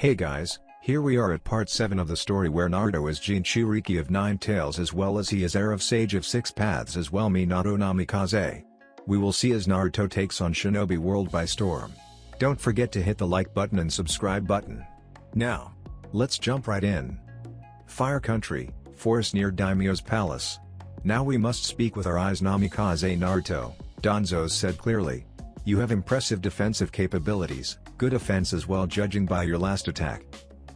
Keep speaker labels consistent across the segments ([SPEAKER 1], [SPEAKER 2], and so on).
[SPEAKER 1] Hey guys, here we are at part 7 of the story where Naruto is Jinchuriki of 9 tails as well as he is heir of Sage of 6 paths as well Minato Namikaze. We will see as Naruto takes on Shinobi world by storm. Don't forget to hit the like button and subscribe button. Now, let's jump right in. Fire Country, forest near Daimyo's palace. Now we must speak with our eyes Namikaze Naruto, Danzo said clearly. You have impressive defensive capabilities, good offense as well judging by your last attack.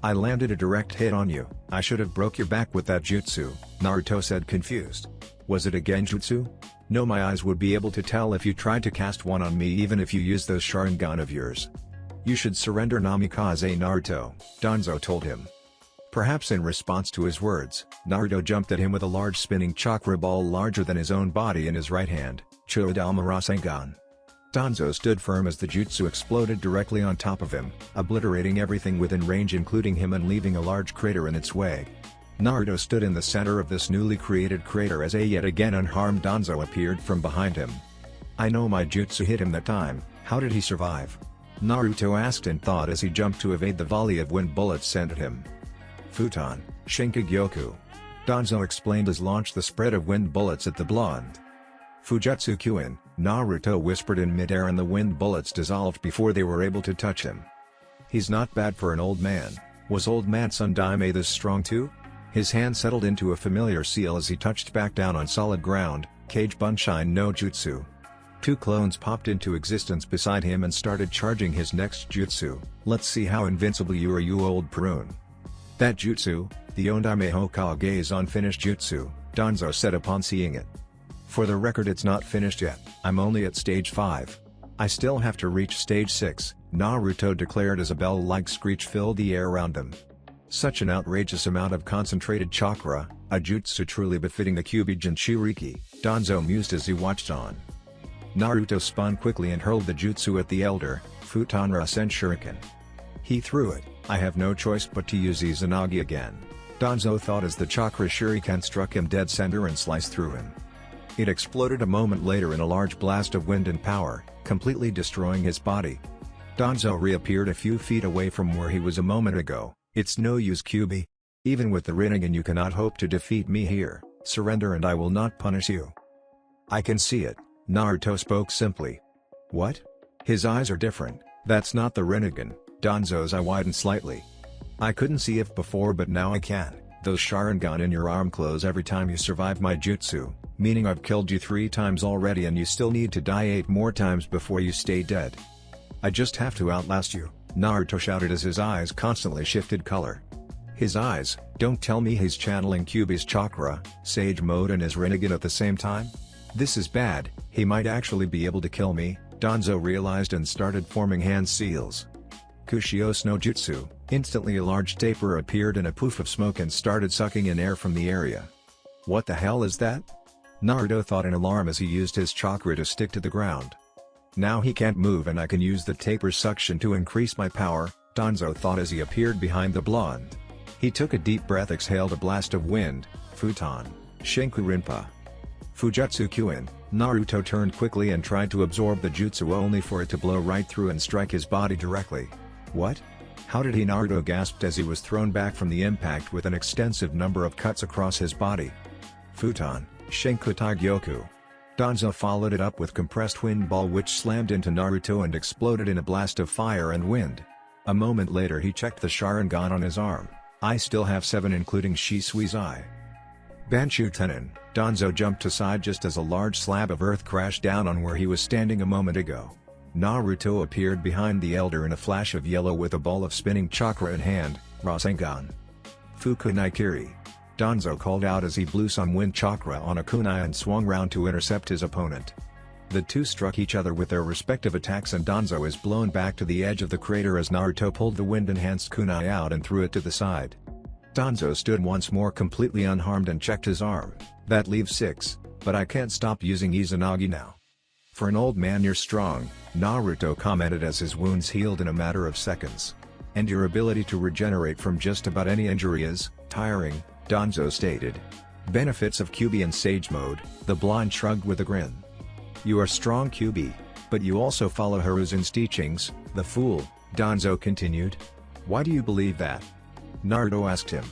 [SPEAKER 1] I landed a direct hit on you, I should have broke your back with that jutsu, Naruto said confused. Was it a genjutsu? No, my eyes would be able to tell if you tried to cast one on me even if you used those Sharingan of yours. You should surrender Namikaze Naruto, Danzo told him. Perhaps in response to his words, Naruto jumped at him with a large spinning chakra ball larger than his own body in his right hand, Chodama Rasengan. Danzo stood firm as the jutsu exploded directly on top of him, obliterating everything within range including him and leaving a large crater in its way. Naruto stood in the center of this newly created crater as a yet again unharmed Danzo appeared from behind him. I know my jutsu hit him that time, how did he survive? Naruto asked in thought as he jumped to evade the volley of wind bullets sent at him. Futon, Shinkagyoku. Danzo explained as launched the spread of wind bullets at the blonde. Fujutsu Kyuin, Naruto whispered in midair and the wind bullets dissolved before they were able to touch him. He's not bad for an old man. Was old man Sundaime this strong too? His hand settled into a familiar seal as he touched back down on solid ground, Kage Bunshin no Jutsu. Two clones popped into existence beside him and started charging his next jutsu. Let's see how invincible you are, you old prune. That jutsu, the Ondaime Hokage's unfinished jutsu, Danzo said upon seeing it. For the record, it's not finished yet, I'm only at stage 5. I still have to reach stage 6, Naruto declared as a bell-like screech filled the air around them. Such an outrageous amount of concentrated chakra, a jutsu truly befitting the Kyuubi Jinchuriki, Danzo mused as he watched on. Naruto spun quickly and hurled the jutsu at the elder, Futon Rasen Shuriken. He threw it, I have no choice but to use Izanagi again. Danzo thought as the chakra shuriken struck him dead center and sliced through him. It exploded a moment later in a large blast of wind and power, completely destroying his body. Danzo reappeared a few feet away from where he was a moment ago. It's no use, Kyuubi. Even with the Rinnegan you cannot hope to defeat me here, surrender and I will not punish you. I can see it, Naruto spoke simply. What? His eyes are different, that's not the Rinnegan, Danzo's eye widened slightly. I couldn't see it before but now I can, those Sharingan in your arm close every time you survive my jutsu. Meaning I've killed you 3 times already and you still need to die 8 more times before you stay dead. I just have to outlast you, Naruto shouted as his eyes constantly shifted color. His eyes, don't tell me he's channeling Kyuubi's chakra, Sage mode and his Rinnegan at the same time? This is bad, he might actually be able to kill me, Danzo realized and started forming hand seals. Kushios no Jutsu, instantly a large taper appeared in a poof of smoke and started sucking in air from the area. What the hell is that? Naruto thought in alarm as he used his chakra to stick to the ground. Now he can't move and I can use the taper's suction to increase my power, Danzo thought as he appeared behind the blonde. He took a deep breath, exhaled a blast of wind, Futon, Shinku Rinpa. Fujutsu Kyuin, Naruto turned quickly and tried to absorb the jutsu only for it to blow right through and strike his body directly. What? How did he? Naruto gasped as he was thrown back from the impact with an extensive number of cuts across his body. Futon, Shinkagyoku. Danzo followed it up with compressed wind ball which slammed into Naruto and exploded in a blast of fire and wind. A moment later he checked the Sharingan on his arm. I still have 7 including Shisui's eye. Banshu Tenin, Danzo jumped aside just as a large slab of earth crashed down on where he was standing a moment ago. Naruto appeared behind the elder in a flash of yellow with a ball of spinning chakra in hand, Rasengan. Fukunai Kiri. Danzo called out as he blew some wind chakra on a kunai and swung round to intercept his opponent. The two struck each other with their respective attacks and Danzo is blown back to the edge of the crater as Naruto pulled the wind-enhanced kunai out and threw it to the side. Danzo stood once more completely unharmed and checked his arm. That leaves 6, but I can't stop using Izanagi now. For an old man you're strong, Naruto commented as his wounds healed in a matter of seconds. And your ability to regenerate from just about any injury is tiring, Danzo stated. Benefits of Kyuubi and Sage mode, the blonde shrugged with a grin. You are strong Kyuubi, but you also follow Hiruzen's teachings, the fool, Danzo continued. Why do you believe that? Naruto asked him.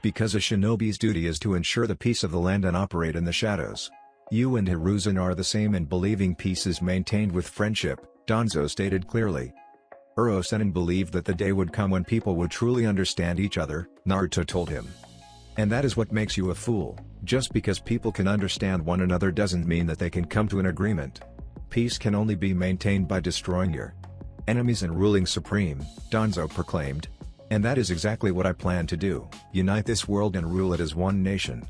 [SPEAKER 1] Because a shinobi's duty is to ensure the peace of the land and operate in the shadows. You and Hiruzen are the same in believing peace is maintained with friendship, Danzo stated clearly. Uro-sennin believed that the day would come when people would truly understand each other, Naruto told him. And that is what makes you a fool. Just because people can understand one another doesn't mean that they can come to an agreement. Peace can only be maintained by destroying your enemies and ruling supreme, Danzo proclaimed. And that is exactly what I plan to do, unite this world and rule it as one nation.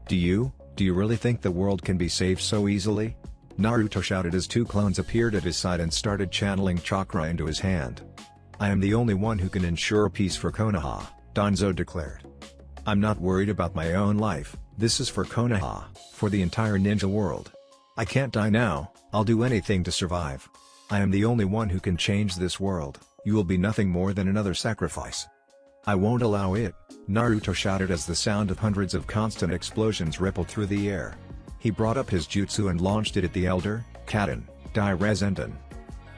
[SPEAKER 1] Do you really think the world can be saved so easily? Naruto shouted as two clones appeared at his side and started channeling chakra into his hand. I am the only one who can ensure peace for Konoha, Danzo declared. I'm not worried about my own life, this is for Konoha, for the entire ninja world. I can't die now, I'll do anything to survive. I am the only one who can change this world, you will be nothing more than another sacrifice. I won't allow it, Naruto shouted as the sound of hundreds of constant explosions rippled through the air. He brought up his jutsu and launched it at the elder, Kaden, Dai-Resendan.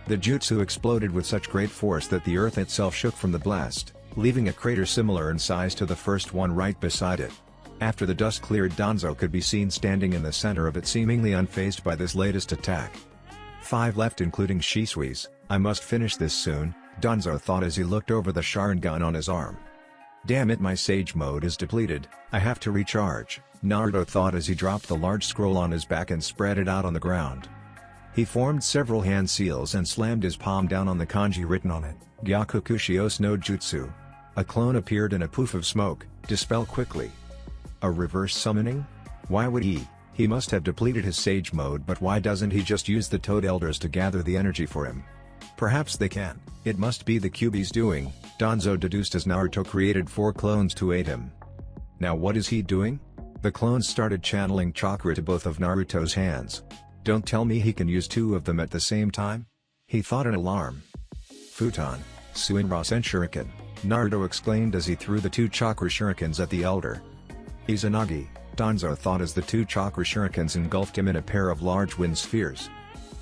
[SPEAKER 1] The jutsu exploded with such great force that the earth itself shook from the blast, leaving a crater similar in size to the first one right beside it. After the dust cleared, Danzo could be seen standing in the center of it, seemingly unfazed by this latest attack. 5 left including Shisui's, I must finish this soon, Danzo thought as he looked over the Sharingan on his arm. Damn it, my sage mode is depleted, I have to recharge, Naruto thought as he dropped the large scroll on his back and spread it out on the ground. He formed several hand seals and slammed his palm down on the kanji written on it, Gyakukushios no Jutsu. A clone appeared in a poof of smoke, dispel quickly. A reverse summoning? Why would he? He must have depleted his sage mode, but why doesn't he just use the Toad Elders to gather the energy for him? Perhaps they can. It must be the Kyuubi's doing, Danzo deduced as Naruto created 4 clones to aid him. Now what is he doing? The clones started channeling chakra to both of Naruto's hands. Don't tell me he can use 2 of them at the same time? He thought in alarm. Futon, Suinrasen Shuriken, Naruto exclaimed as he threw the 2 chakra shurikens at the elder. Izanagi, Danzo thought as the 2 chakra shurikens engulfed him in a pair of large wind spheres.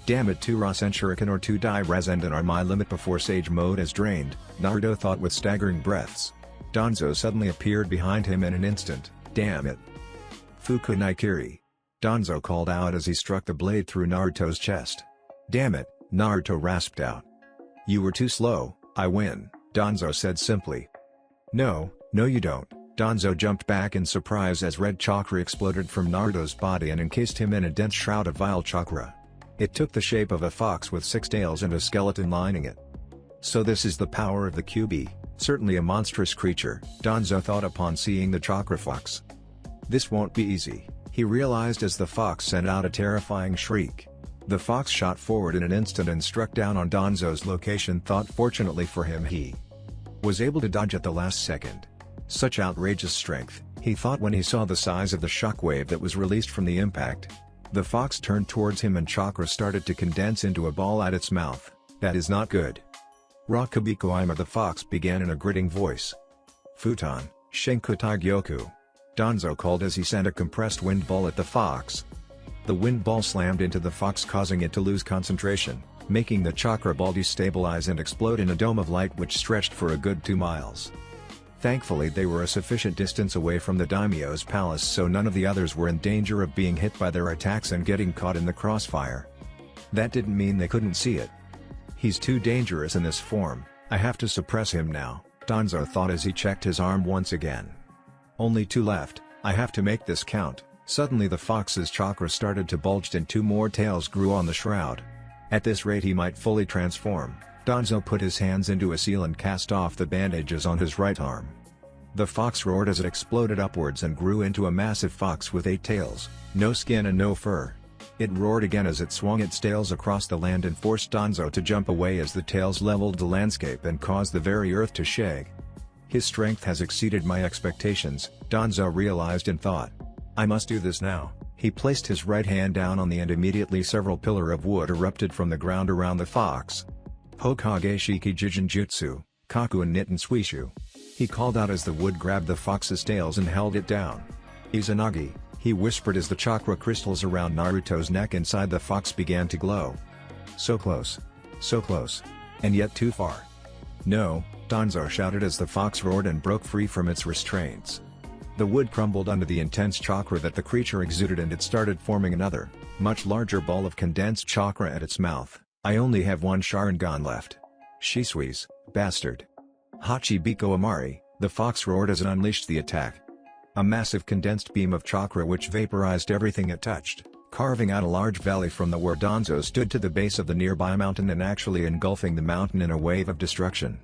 [SPEAKER 1] Damn it, 2 Rasen Shuriken or 2 Dai-Resendan are my limit before sage mode is drained, Naruto thought with staggering breaths. Danzo suddenly appeared behind him in an instant, damn it. Fukunaikiri. Danzo called out as he struck the blade through Naruto's chest. Damn it, Naruto rasped out. You were too slow, I win, Danzo said simply. No you don't, Danzo jumped back in surprise as red chakra exploded from Naruto's body and encased him in a dense shroud of vile chakra. It took the shape of a fox with 6 tails and a skeleton lining it. So this is the power of the Kyuubi, certainly a monstrous creature, Danzo thought upon seeing the chakra fox. This won't be easy, he realized as the fox sent out a terrifying shriek. The fox shot forward in an instant and struck down on Danzo's location. Fortunately for him, he was able to dodge at the last second. Such outrageous strength, he thought when he saw the size of the shockwave that was released from the impact. The fox turned towards him and chakra started to condense into a ball at its mouth. That is not good. Rakabiko-ima, the fox began in a gritting voice. Futon, Shinkutai Gyoku. Danzo called as he sent a compressed wind ball at the fox. The wind ball slammed into the fox, causing it to lose concentration, making the chakra ball destabilize and explode in a dome of light which stretched for a good 2 miles. Thankfully they were a sufficient distance away from the daimyo's palace, so none of the others were in danger of being hit by their attacks and getting caught in the crossfire. That didn't mean they couldn't see it. He's too dangerous in this form, I have to suppress him now, Danzo thought as he checked his arm once again. Only 2 left, I have to make this count. Suddenly the fox's chakra started to bulge and 2 more tails grew on the shroud. At this rate he might fully transform. Danzo put his hands into a seal and cast off the bandages on his right arm. The fox roared as it exploded upwards and grew into a massive fox with 8 tails, no skin and no fur. It roared again as it swung its tails across the land and forced Danzo to jump away as the tails leveled the landscape and caused the very earth to shake. His strength has exceeded my expectations, Danzo realized and thought. I must do this now. He placed his right hand down on the and immediately several pillars of wood erupted from the ground around the fox. Hokage Shiki Jijin Jutsu, Kaku and Nitten Suishu. He called out as the wood grabbed the fox's tails and held it down. Izanagi, he whispered as the chakra crystals around Naruto's neck inside the fox began to glow. So close, and yet too far. No, Danzo shouted as the fox roared and broke free from its restraints. The wood crumbled under the intense chakra that the creature exuded and it started forming another, much larger ball of condensed chakra at its mouth. I only have one Sharingan left. Shisui's, bastard. Hachibiko Amari, the fox roared as it unleashed the attack. A massive condensed beam of chakra which vaporized everything it touched, carving out a large valley from where Danzo stood to the base of the nearby mountain and actually engulfing the mountain in a wave of destruction.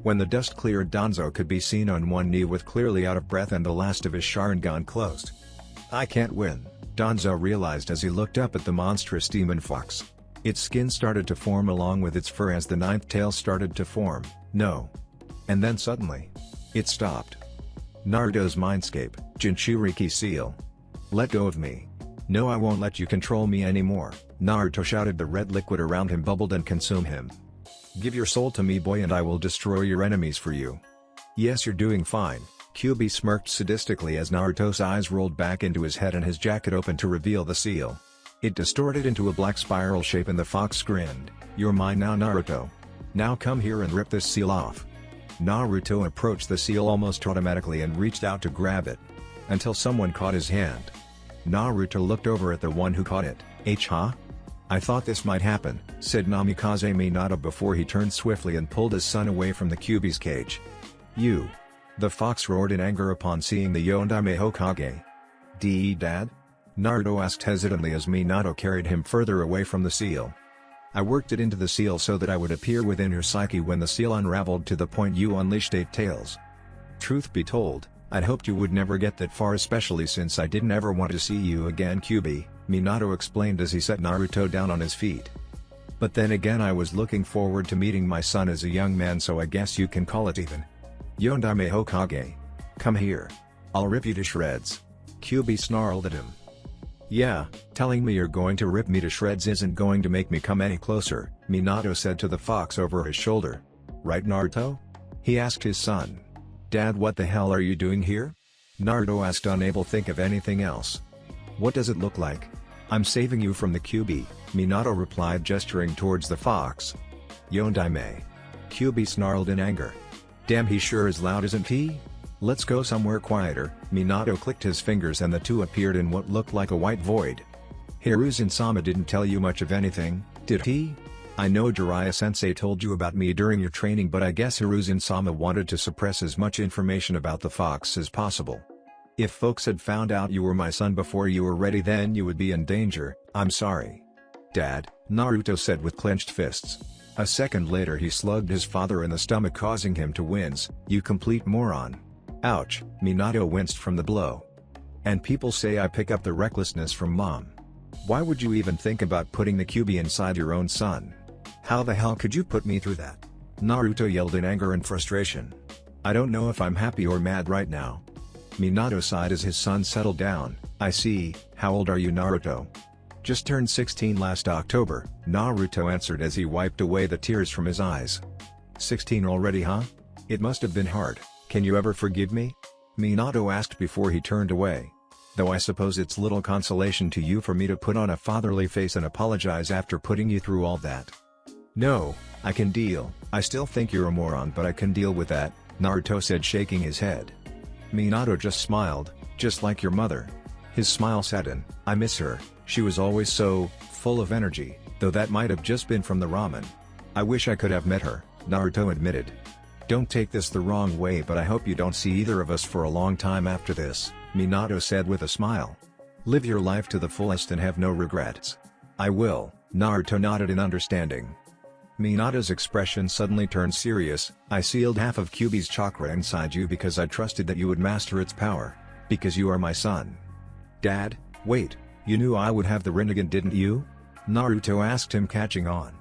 [SPEAKER 1] When the dust cleared, Danzo could be seen on one knee with clearly out of breath and the last of his Sharingan closed. I can't win, Danzo realized as he looked up at the monstrous demon fox. Its skin started to form along with its fur as the ninth tail started to form. No. And then suddenly, it stopped. Naruto's mindscape, Jinchuriki seal. Let go of me. No, I won't let you control me anymore, Naruto shouted. The red liquid around him bubbled and consumed him. Give your soul to me, boy, and I will destroy your enemies for you. Yes, you're doing fine, Kyuubi smirked sadistically as Naruto's eyes rolled back into his head and his jacket opened to reveal the seal. It distorted into a black spiral shape and the fox grinned. You're mine now, Naruto. Now come here and rip this seal off. Naruto approached the seal almost automatically and reached out to grab it. Until someone caught his hand. Naruto looked over at the one who caught it. Huh? I thought this might happen, said Namikaze Minato before he turned swiftly and pulled his son away from the Kyuubi's cage. You! The fox roared in anger upon seeing the Yondaime Hokage. Dad? Naruto asked hesitantly as Minato carried him further away from the seal. I worked it into the seal so that I would appear within your psyche when the seal unraveled to the point you unleashed 8 tails. Truth be told, I'd hoped you would never get that far, especially since I didn't ever want to see you again, Kyuubi, Minato explained as he set Naruto down on his feet. But then again, I was looking forward to meeting my son as a young man, so I guess you can call it even. Yondaime Hokage. Come here. I'll rip you to shreds. Kyuubi snarled at him. Yeah, telling me you're going to rip me to shreds isn't going to make me come any closer, Minato said to the fox over his shoulder. Right, Naruto? He asked his son. Dad, what the hell are you doing here? Naruto asked, unable to think of anything else. What does it look like? I'm saving you from the Kyuubi, Minato replied, gesturing towards the fox. Yondaime. Kyuubi snarled in anger. Damn, he sure is loud, isn't he? Let's go somewhere quieter, Minato clicked his fingers and the two appeared in what looked like a white void. Hiruzen-sama didn't tell you much of anything, did he? I know Jiraiya-sensei told you about me during your training, but I guess Hiruzen-sama wanted to suppress as much information about the fox as possible. If folks had found out you were my son before you were ready, then you would be in danger. I'm sorry. Dad, Naruto said with clenched fists. A second later he slugged his father in the stomach, causing him to wince. You complete moron. Ouch, Minato winced from the blow. And people say I pick up the recklessness from mom. Why would you even think about putting the Kyuubi inside your own son? How the hell could you put me through that? Naruto yelled in anger and frustration. I don't know if I'm happy or mad right now. Minato sighed as his son settled down. I see. How old are you, Naruto? Just turned 16 last October, Naruto answered as he wiped away the tears from his eyes. 16 already, huh? It must have been hard. Can you ever forgive me? Minato asked before he turned away. Though I suppose it's little consolation to you for me to put on a fatherly face and apologize after putting you through all that. No, I can deal. I still think you're a moron, but I can deal with that, Naruto said, shaking his head. Minato just smiled, just like your mother. His smile set in. I miss her, she was always so full of energy, though that might have just been from the ramen. I wish I could have met her, Naruto admitted. Don't take this the wrong way, but I hope you don't see either of us for a long time after this, Minato said with a smile. Live your life to the fullest and have no regrets. I will, Naruto nodded in understanding. Minato's expression suddenly turned serious. I sealed half of Kyuubi's chakra inside you because I trusted that you would master its power. Because you are my son. Dad, wait, you knew I would have the Rinnegan, didn't you? Naruto asked him, catching on.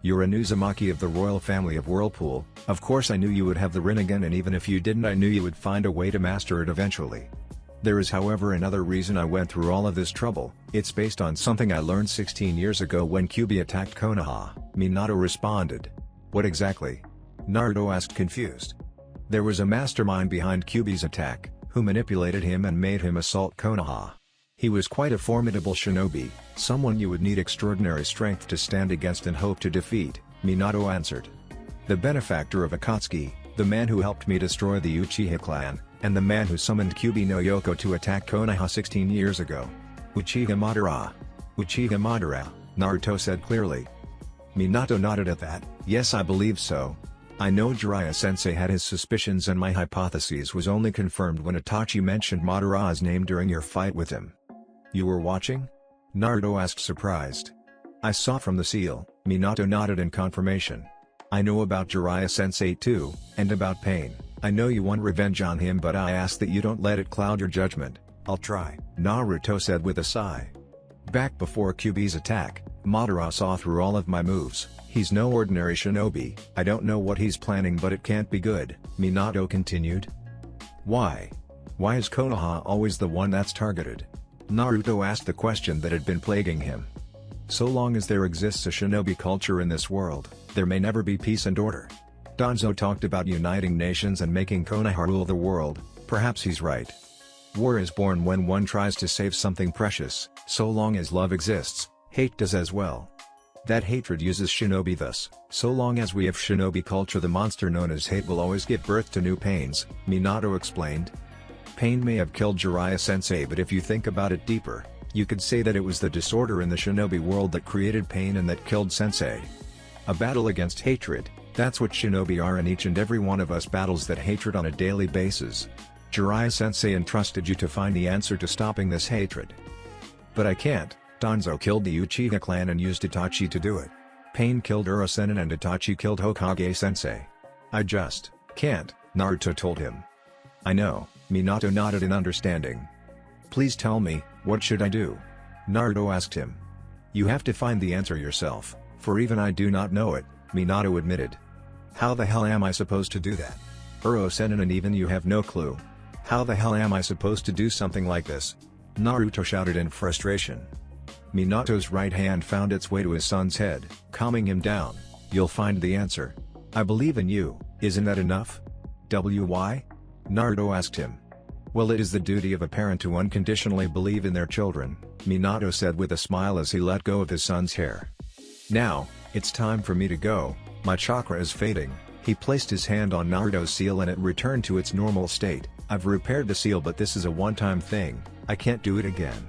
[SPEAKER 1] You're an Uzumaki of the royal family of Whirlpool, of course I knew you would have the Rinnegan, and even if you didn't, I knew you would find a way to master it eventually. There is, however, another reason I went through all of this trouble. It's based on something I learned 16 years ago when Kyuubi attacked Konoha, Minato responded. What exactly? Naruto asked, confused. There was a mastermind behind Kyuubi's attack, who manipulated him and made him assault Konoha. He was quite a formidable shinobi, someone you would need extraordinary strength to stand against and hope to defeat, Minato answered. The benefactor of Akatsuki, the man who helped me destroy the Uchiha clan, and the man who summoned Kyuubi no Yoko to attack Konoha 16 years ago. Uchiha Madara. Uchiha Madara, Naruto said clearly. Minato nodded at that. Yes, I believe so. I know Jiraiya-sensei had his suspicions and my hypothesis was only confirmed when Itachi mentioned Madara's name during your fight with him. You were watching? Naruto asked surprised. I saw from the seal, Minato nodded in confirmation. I know about Jiraiya-sensei too, and about Pain. I know you want revenge on him but I ask that you don't let it cloud your judgment. I'll try, Naruto said with a sigh. Back before Kyuubi's attack, Madara saw through all of my moves. He's no ordinary shinobi. I don't know what he's planning but it can't be good, Minato continued. Why? Why is Konoha always the one that's targeted? Naruto asked the question that had been plaguing him. So long as there exists a shinobi culture in this world, there may never be peace and order. Danzo talked about uniting nations and making Konoha rule the world. Perhaps he's right. War is born when one tries to save something precious. So long as love exists, hate does as well. That hatred uses shinobi thus. So long as we have shinobi culture, the monster known as hate will always give birth to new pains, Minato explained. Pain may have killed Jiraiya-sensei but if you think about it deeper, you could say that it was the disorder in the shinobi world that created pain and that killed sensei. A battle against hatred, that's what shinobi are and each and every one of us battles that hatred on a daily basis. Jiraiya-sensei entrusted you to find the answer to stopping this hatred. But I can't. Danzo killed the Uchiha clan and used Itachi to do it. Pain killed Urasenin and Itachi killed Hokage-sensei. I just can't, Naruto told him. I know, Minato nodded in understanding. Please tell me, what should I do? Naruto asked him. You have to find the answer yourself, for even I do not know it, Minato admitted. How the hell am I supposed to do that? Urasenin and even you have no clue. How the hell am I supposed to do something like this? Naruto shouted in frustration. Minato's right hand found its way to his son's head, calming him down. You'll find the answer. I believe in you, isn't that enough? Why? Naruto asked him. Well, it is the duty of a parent to unconditionally believe in their children, Minato said with a smile as he let go of his son's hair. Now, it's time for me to go, my chakra is fading. He placed his hand on Naruto's seal and it returned to its normal state. I've repaired the seal but this is a one-time thing, I can't do it again.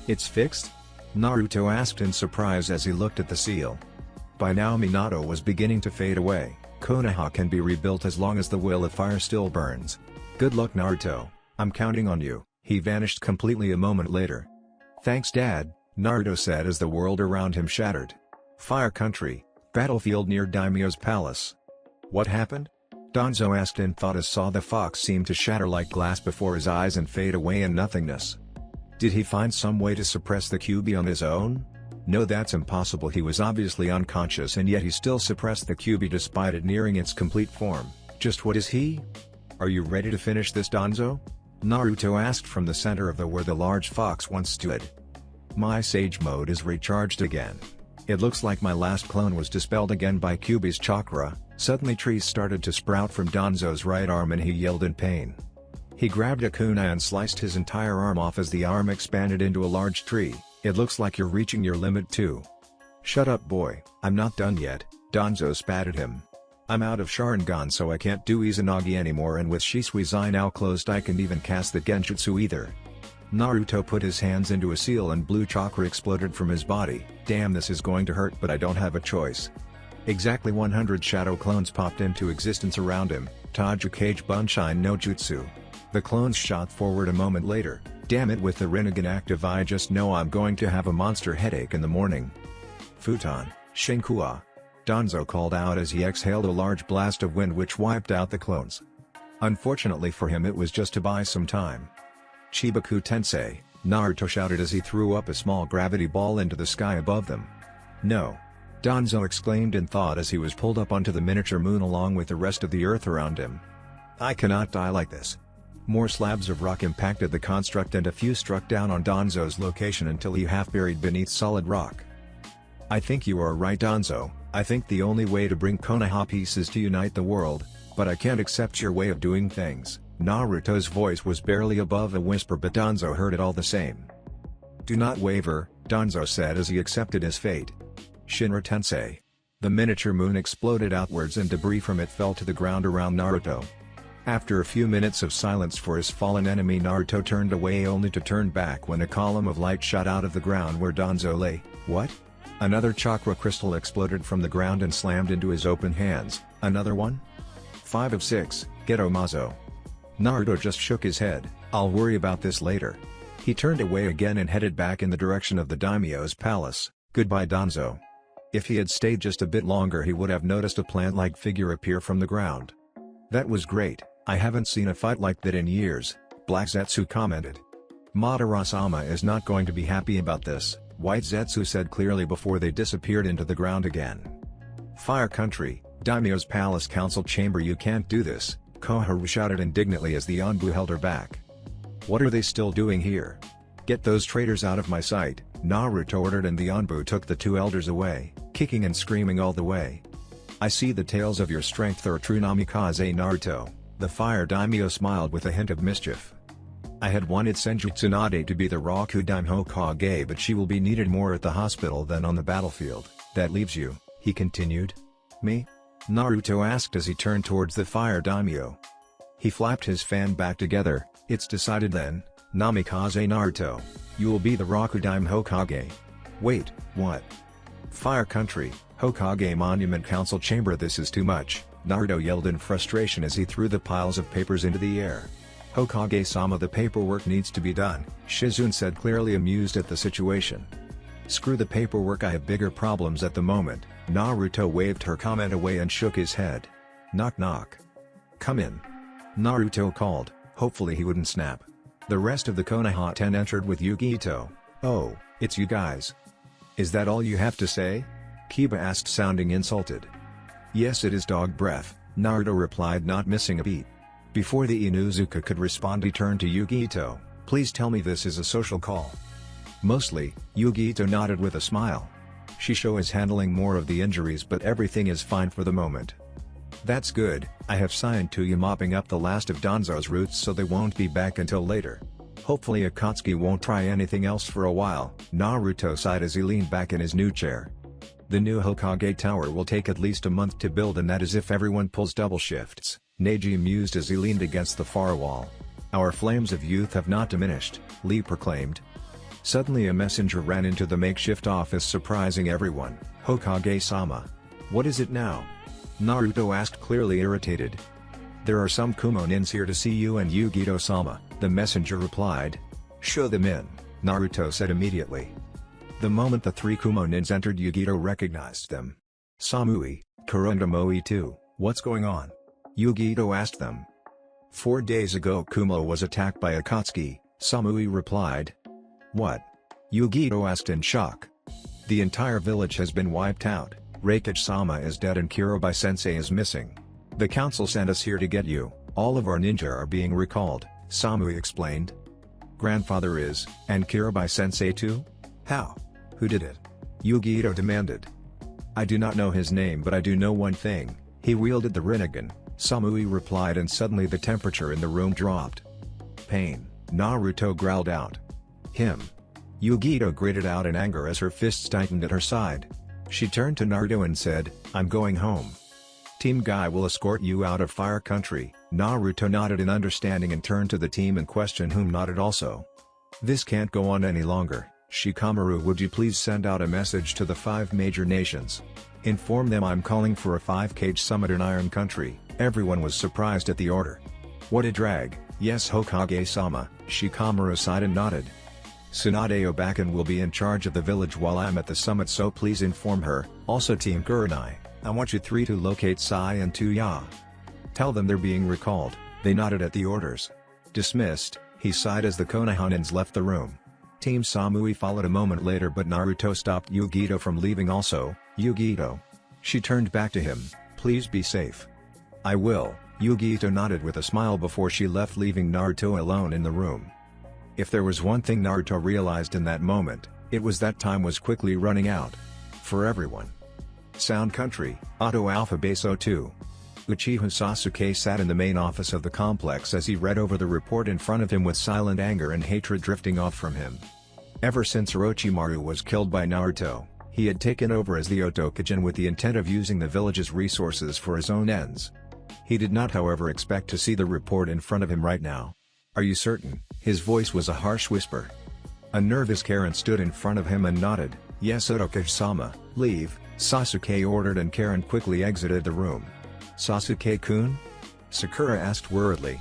[SPEAKER 1] It's fixed? Naruto asked in surprise as he looked at the seal. By now Minato was beginning to fade away. Konoha can be rebuilt as long as the will of fire still burns. Good luck Naruto, I'm counting on you. He vanished completely a moment later. Thanks Dad, Naruto said as the world around him shattered. Fire Country, battlefield near Daimyo's palace. What happened? Danzo asked in thought as saw the fox seem to shatter like glass before his eyes and fade away in nothingness. Did he find some way to suppress the Kyuubi on his own? No, that's impossible. He was obviously unconscious and yet he still suppressed the Kyuubi despite it nearing its complete form. Just what is he? Are you ready to finish this Danzo? Naruto asked from the center of where the large fox once stood. My sage mode is recharged again. It looks like my last clone was dispelled again by Kyuubi's chakra. Suddenly trees started to sprout from Danzo's right arm and he yelled in pain. He grabbed a kunai and sliced his entire arm off as the arm expanded into a large tree. It looks like you're reaching your limit too. Shut up boy, I'm not done yet, Danzo spat at him. I'm out of Sharingan so I can't do Izanagi anymore and with Shisui Zai now closed I can't even cast the Genjutsu either. Naruto put his hands into a seal and blue chakra exploded from his body. Damn, this is going to hurt but I don't have a choice. Exactly 100 shadow clones popped into existence around him. Tajukage Bunshine no Jutsu. The clones shot forward a moment later. Damn it, with the Rinnegan active I just know I'm going to have a monster headache in the morning. Futon, Shinkua. Danzo called out as he exhaled a large blast of wind which wiped out the clones. Unfortunately for him it was just to buy some time. Chibaku Tensei, Naruto shouted as he threw up a small gravity ball into the sky above them. No. Danzo exclaimed in thought as he was pulled up onto the miniature moon along with the rest of the earth around him. I cannot die like this. More slabs of rock impacted the construct and a few struck down on Danzo's location until he half buried beneath solid rock. I think you are right Danzo, I think the only way to bring Konoha peace is to unite the world, but I can't accept your way of doing things. Naruto's voice was barely above a whisper but Danzo heard it all the same. Do not waver, Danzo said as he accepted his fate. Shinra Tensei. The miniature moon exploded outwards and debris from it fell to the ground around Naruto. After a few minutes of silence for his fallen enemy, Naruto turned away only to turn back when a column of light shot out of the ground where Danzo lay. What? Another chakra crystal exploded from the ground and slammed into his open hands. Another one? 5 of 6, Geto Mazo. Naruto just shook his head. I'll worry about this later. He turned away again and headed back in the direction of the daimyo's palace. Goodbye Danzo. If he had stayed just a bit longer he would have noticed a plant-like figure appear from the ground. That was great, I haven't seen a fight like that in years, Black Zetsu commented. Madara-sama is not going to be happy about this, White Zetsu said clearly before they disappeared into the ground again. Fire Country, Daimyo's palace council chamber. You can't do this, Koharu shouted indignantly as the Anbu held her back. What are they still doing here? Get those traitors out of my sight, Naruto ordered, and the Anbu took the two elders away, kicking and screaming all the way. I see the tales of your strength are true Namikaze Naruto, the fire daimyo smiled with a hint of mischief. I had wanted Senju Tsunade to be the Rakudaime Hokage, but she will be needed more at the hospital than on the battlefield. That leaves you, he continued. Me? Naruto asked as he turned towards the fire daimyo. He flapped his fan back together. It's decided then, Namikaze Naruto. You will be the Rakudaime Hokage. Wait, what? Fire Country, Hokage Monument Council Chamber. This is too much, Naruto yelled in frustration as he threw the piles of papers into the air. Hokage-sama, the paperwork needs to be done, Shizune said, clearly amused at the situation. Screw the paperwork, I have bigger problems at the moment, Naruto waved her comment away and shook his head. Knock knock. Come in. Naruto called, hopefully he wouldn't snap. The rest of the Konoha 10 entered with Yugi Ito. Oh, it's you guys. Is that all you have to say? Kiba asked, sounding insulted. Yes, it is dog breath, Naruto replied, not missing a beat. Before the Inuzuka could respond he turned to Yugi Ito. Please tell me this is a social call. Mostly, Yugi Ito nodded with a smile. Shisho is handling more of the injuries but everything is fine for the moment. That's good, I have signed to you mopping up the last of Danzo's roots so they won't be back until later. Hopefully Akatsuki won't try anything else for a while, Naruto sighed as he leaned back in his new chair. The new Hokage tower will take at least a month to build, and that is if everyone pulls double shifts, Neji mused as he leaned against the far wall. Our flames of youth have not diminished, Lee proclaimed. Suddenly a messenger ran into the makeshift office, surprising everyone. Hokage-sama. What is it now? Naruto asked, clearly irritated. There are some Kumonins here to see you and Yugito-sama, the messenger replied. Show them in, Naruto said immediately. The moment the three Kumonins entered, Yugito recognized them. Samui, Kuro and Moe too, what's going on? Yugito asked them. 4 days ago Kumo was attacked by Akatsuki, Samui replied. What? Yugito asked in shock. The entire village has been wiped out, Reikage-sama is dead and Kurobai-sensei is missing. The council sent us here to get you, all of our ninja are being recalled, Samui explained. Grandfather is, and Kurobai-sensei too? How? Who did it? Yugito demanded. I do not know his name, but I do know one thing, he wielded the Rinnegan, Samui replied, and suddenly the temperature in the room dropped. Pain, Naruto growled out. Him. Yugito gritted out in anger as her fists tightened at her side. She turned to Naruto and said, I'm going home. Team Guy will escort you out of Fire Country. Naruto nodded in understanding and turned to the team in question, whom nodded also. This can't go on any longer. Shikamaru, would you please send out a message to the 5 major nations? Inform them I'm calling for a 5-cage summit in Iron Country. Everyone was surprised at the order. What a drag. Yes, Hokage-sama, Shikamaru sighed and nodded. Tsunade Obakan will be in charge of the village while I'm at the summit, so please inform her. Also Team Kurenai, I want you 3 to locate Sai and Tuya. Tell them they're being recalled. They nodded at the orders. Dismissed, he sighed as the Konohanins left the room. Team Samui followed a moment later, but Naruto stopped Yugito from leaving also. Yugito. She turned back to him, please be safe. I will, Yugito nodded with a smile before she left, leaving Naruto alone in the room. If there was one thing Naruto realized in that moment, it was that time was quickly running out. For everyone. Sound Country, Auto Alpha Base 02. Uchiha Sasuke sat in the main office of the complex as he read over the report in front of him with silent anger and hatred drifting off from him. Ever since Orochimaru was killed by Naruto, He had taken over as the Hokage with the intent of using the village's resources for his own ends. He did not however expect to see the report in front of him right now. "Are you certain?" His voice was a harsh whisper. A nervous Karen stood in front of him and nodded. "Yes, Hokage-sama, leave," Sasuke ordered, and Karen quickly exited the room. "Sasuke-kun?" Sakura asked worriedly.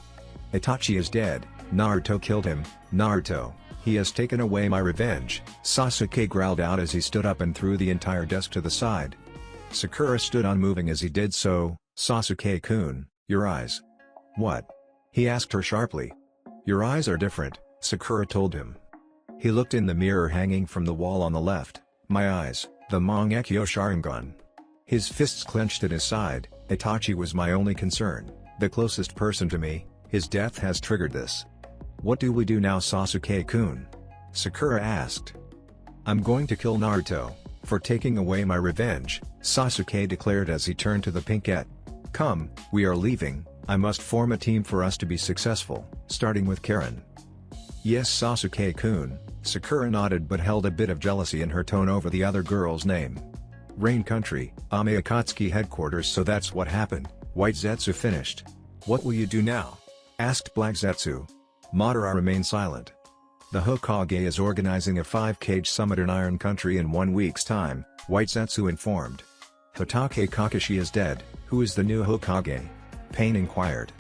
[SPEAKER 1] "Itachi is dead. Naruto killed him." "Naruto? He has taken away my revenge," Sasuke growled out as he stood up and threw the entire desk to the side. Sakura stood unmoving as he did so. "Sasuke-kun, your eyes." "What?" he asked her sharply. "Your eyes are different," Sakura told him. He looked in the mirror hanging from the wall on the left. "My eyes, the Mangekyo Sharingan." His fists clenched at his side. "Itachi was my only concern, the closest person to me. His death has triggered this." "What do we do now, Sasuke-kun?" Sakura asked. "I'm going to kill Naruto, for taking away my revenge," Sasuke declared as he turned to the pinkette. "Come, we are leaving. I must form a team for us to be successful, starting with Karen." "Yes, Sasuke-kun," Sakura nodded but held a bit of jealousy in her tone over the other girl's name. "Rain Country, Ame Akatsuki headquarters." "So that's what happened," White Zetsu finished. "What will you do now?" asked Black Zetsu. Madara remained silent. "The Hokage is organizing a 5-cage summit in Iron Country in 1 week's time," White Zetsu informed. "Hitake Kakashi is dead. Who is the new Hokage?" Pain inquired.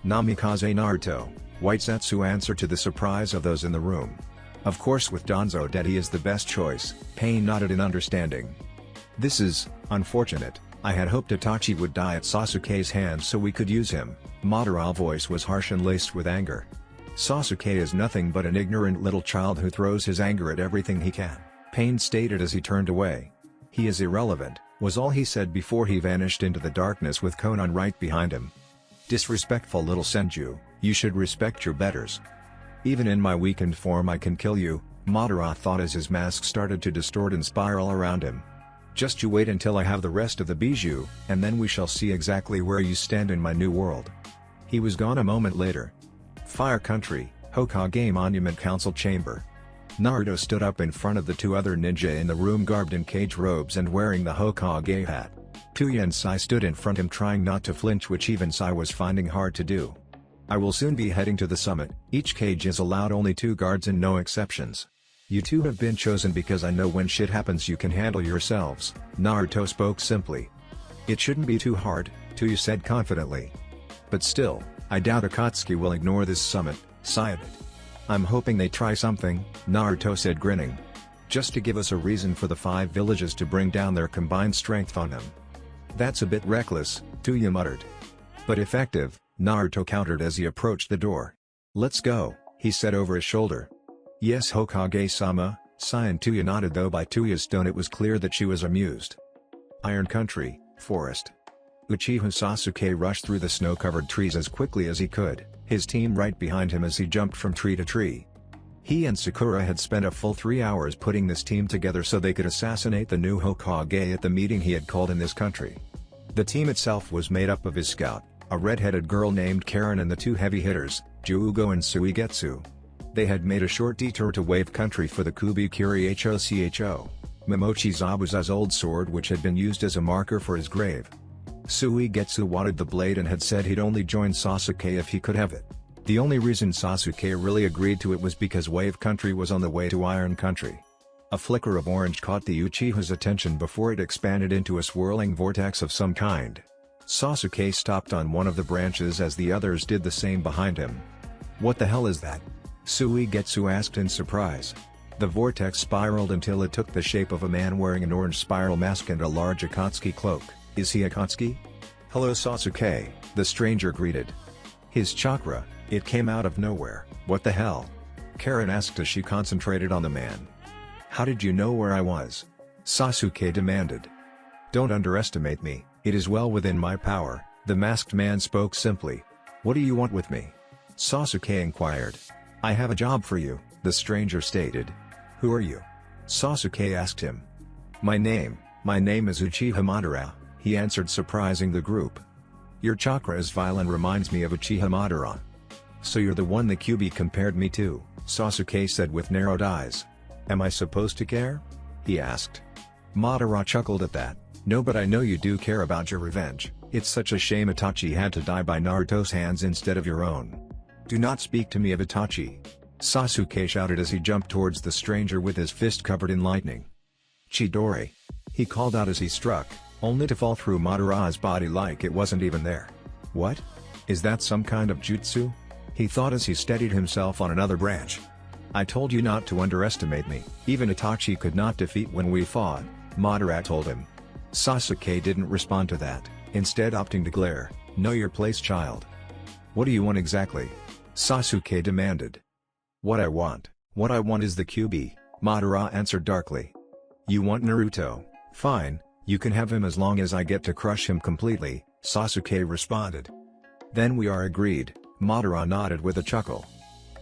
[SPEAKER 1] "Namikaze Naruto," White Zetsu answered to the surprise of those in the room. "Of course, with Danzo dead he is the best choice," Pain nodded in understanding. "This is unfortunate. I had hoped Itachi would die at Sasuke's hands so we could use him." Madara's voice was harsh and laced with anger. "Sasuke is nothing but an ignorant little child who throws his anger at everything he can," Pain stated as he turned away. "He is irrelevant," was all he said before he vanished into the darkness with Konan right behind him. "Disrespectful little Senju, you should respect your betters. Even in my weakened form I can kill you," Madara thought as his mask started to distort and spiral around him. "Just you wait until I have the rest of the bijou, and then we shall see exactly where you stand in my new world." He was gone a moment later. Fire Country, Hokage Monument Council Chamber. Naruto stood up in front of the two other ninja in the room garbed in cage robes and wearing the Hokage hat. Tuya and Sai stood in front of him trying not to flinch, which even Sai was finding hard to do. "I will soon be heading to the summit. Each cage is allowed only 2 guards and no exceptions. You two have been chosen because I know when shit happens you can handle yourselves," Naruto spoke simply. "It shouldn't be too hard," Tuya said confidently. "But still, I doubt Akatsuki will ignore this summit," Sai added. "I'm hoping they try something," Naruto said grinning. "Just to give us a reason for the 5 villages to bring down their combined strength on them." "That's a bit reckless," Tuya muttered. "But effective," Naruto countered as he approached the door. "Let's go," he said over his shoulder. "Yes, Hokage-sama," Sai and Tuya nodded, though by Tuya's tone it was clear that she was amused. Iron Country, Forest. Uchiha Sasuke rushed through the snow-covered trees as quickly as he could, his team right behind him as he jumped from tree to tree. He and Sakura had spent a full 3 hours putting this team together so they could assassinate the new Hokage at the meeting he had called in this country. The team itself was made up of his scout, a red-headed girl named Karen, and the 2 heavy hitters, Juugo and Suigetsu. They had made a short detour to Wave Country for the Kubikiri Hocho, Momochi Zabuza's old sword, which had been used as a marker for his grave. Suigetsu wanted the blade and had said he'd only join Sasuke if he could have it. The only reason Sasuke really agreed to it was because Wave Country was on the way to Iron Country. A flicker of orange caught the Uchiha's attention before it expanded into a swirling vortex of some kind. Sasuke stopped on one of the branches as the others did the same behind him. "What the hell is that?" Suigetsu asked in surprise. The vortex spiraled until it took the shape of a man wearing an orange spiral mask and a large Akatsuki cloak. "Is he Akatsuki?" "Hello Sasuke," the stranger greeted. "His chakra, it came out of nowhere." "What the hell?" Karen asked as she concentrated on the man. "How did you know where I was?" Sasuke demanded. "Don't underestimate me, it is well within my power," the masked man spoke simply. "What do you want with me?" Sasuke inquired. "I have a job for you," the stranger stated. "Who are you?" Sasuke asked him. My name is Uchiha Madara," he answered, surprising the group. "Your chakra is vile and reminds me of Uchiha Madara." "So you're the one the Kyuubi compared me to," Sasuke said with narrowed eyes. "Am I supposed to care?" he asked. Madara chuckled at that. No, but I know you do care about your revenge. It's such a shame Itachi had to die by Naruto's hands instead of your own. Do not speak to me of Itachi. Sasuke shouted as he jumped towards the stranger with his fist covered in lightning. Chidori. He called out as he struck, only to fall through Madara's body like it wasn't even there. What? Is that some kind of jutsu? He thought as he steadied himself on another branch. I told you not to underestimate me. Even Itachi could not defeat when we fought, Madara told him. Sasuke didn't respond to that, instead opting to glare. Know your place, child. What do you want exactly? Sasuke demanded. What I want is the QB, Madara answered darkly. You want Naruto? Fine, you can have him as long as I get to crush him completely, Sasuke responded. Then we are agreed, Madara nodded with a chuckle.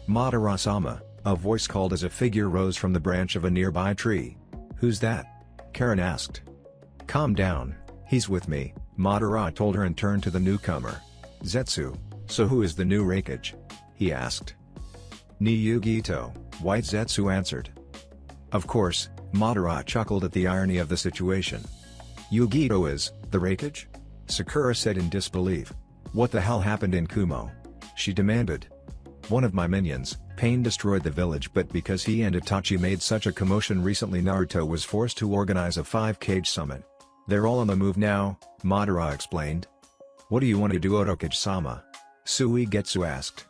[SPEAKER 1] Madara-sama, a voice called as a figure rose from the branch of a nearby tree. Who's that? Karen asked. Calm down, he's with me, Madara told her and turned to the newcomer. Zetsu, so who is the new Raikage? He asked. Niyugito, White Zetsu answered. Of course, Madara chuckled at the irony of the situation. Yugito is, the Raikage? Sakura said in disbelief. What the hell happened in Kumo? She demanded. One of my minions, Pain destroyed the village, but because he and Itachi made such a commotion recently, Naruto was forced to organize a 5-cage summit. They're all on the move now, Madara explained. What do you want to do, Orochimaru-sama? Suigetsu asked.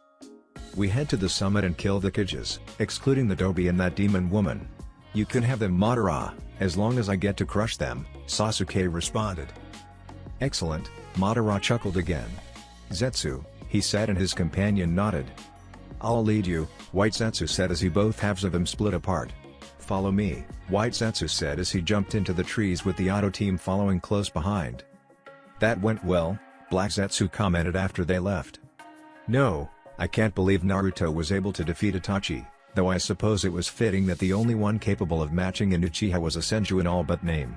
[SPEAKER 1] We head to the summit and kill the cages, excluding the Dobi and that demon woman. You can have them, Madara, as long as I get to crush them, Sasuke responded. Excellent, Madara chuckled again. Zetsu, he said, and his companion nodded. I'll lead you, White Zetsu said as both halves of him split apart. Follow me, White Zetsu said as he jumped into the trees with the Auto team following close behind. That went well, Black Zetsu commented after they left. No, I can't believe Naruto was able to defeat Itachi, though I suppose it was fitting that the only one capable of matching an Uchiha was a Senju in all but name.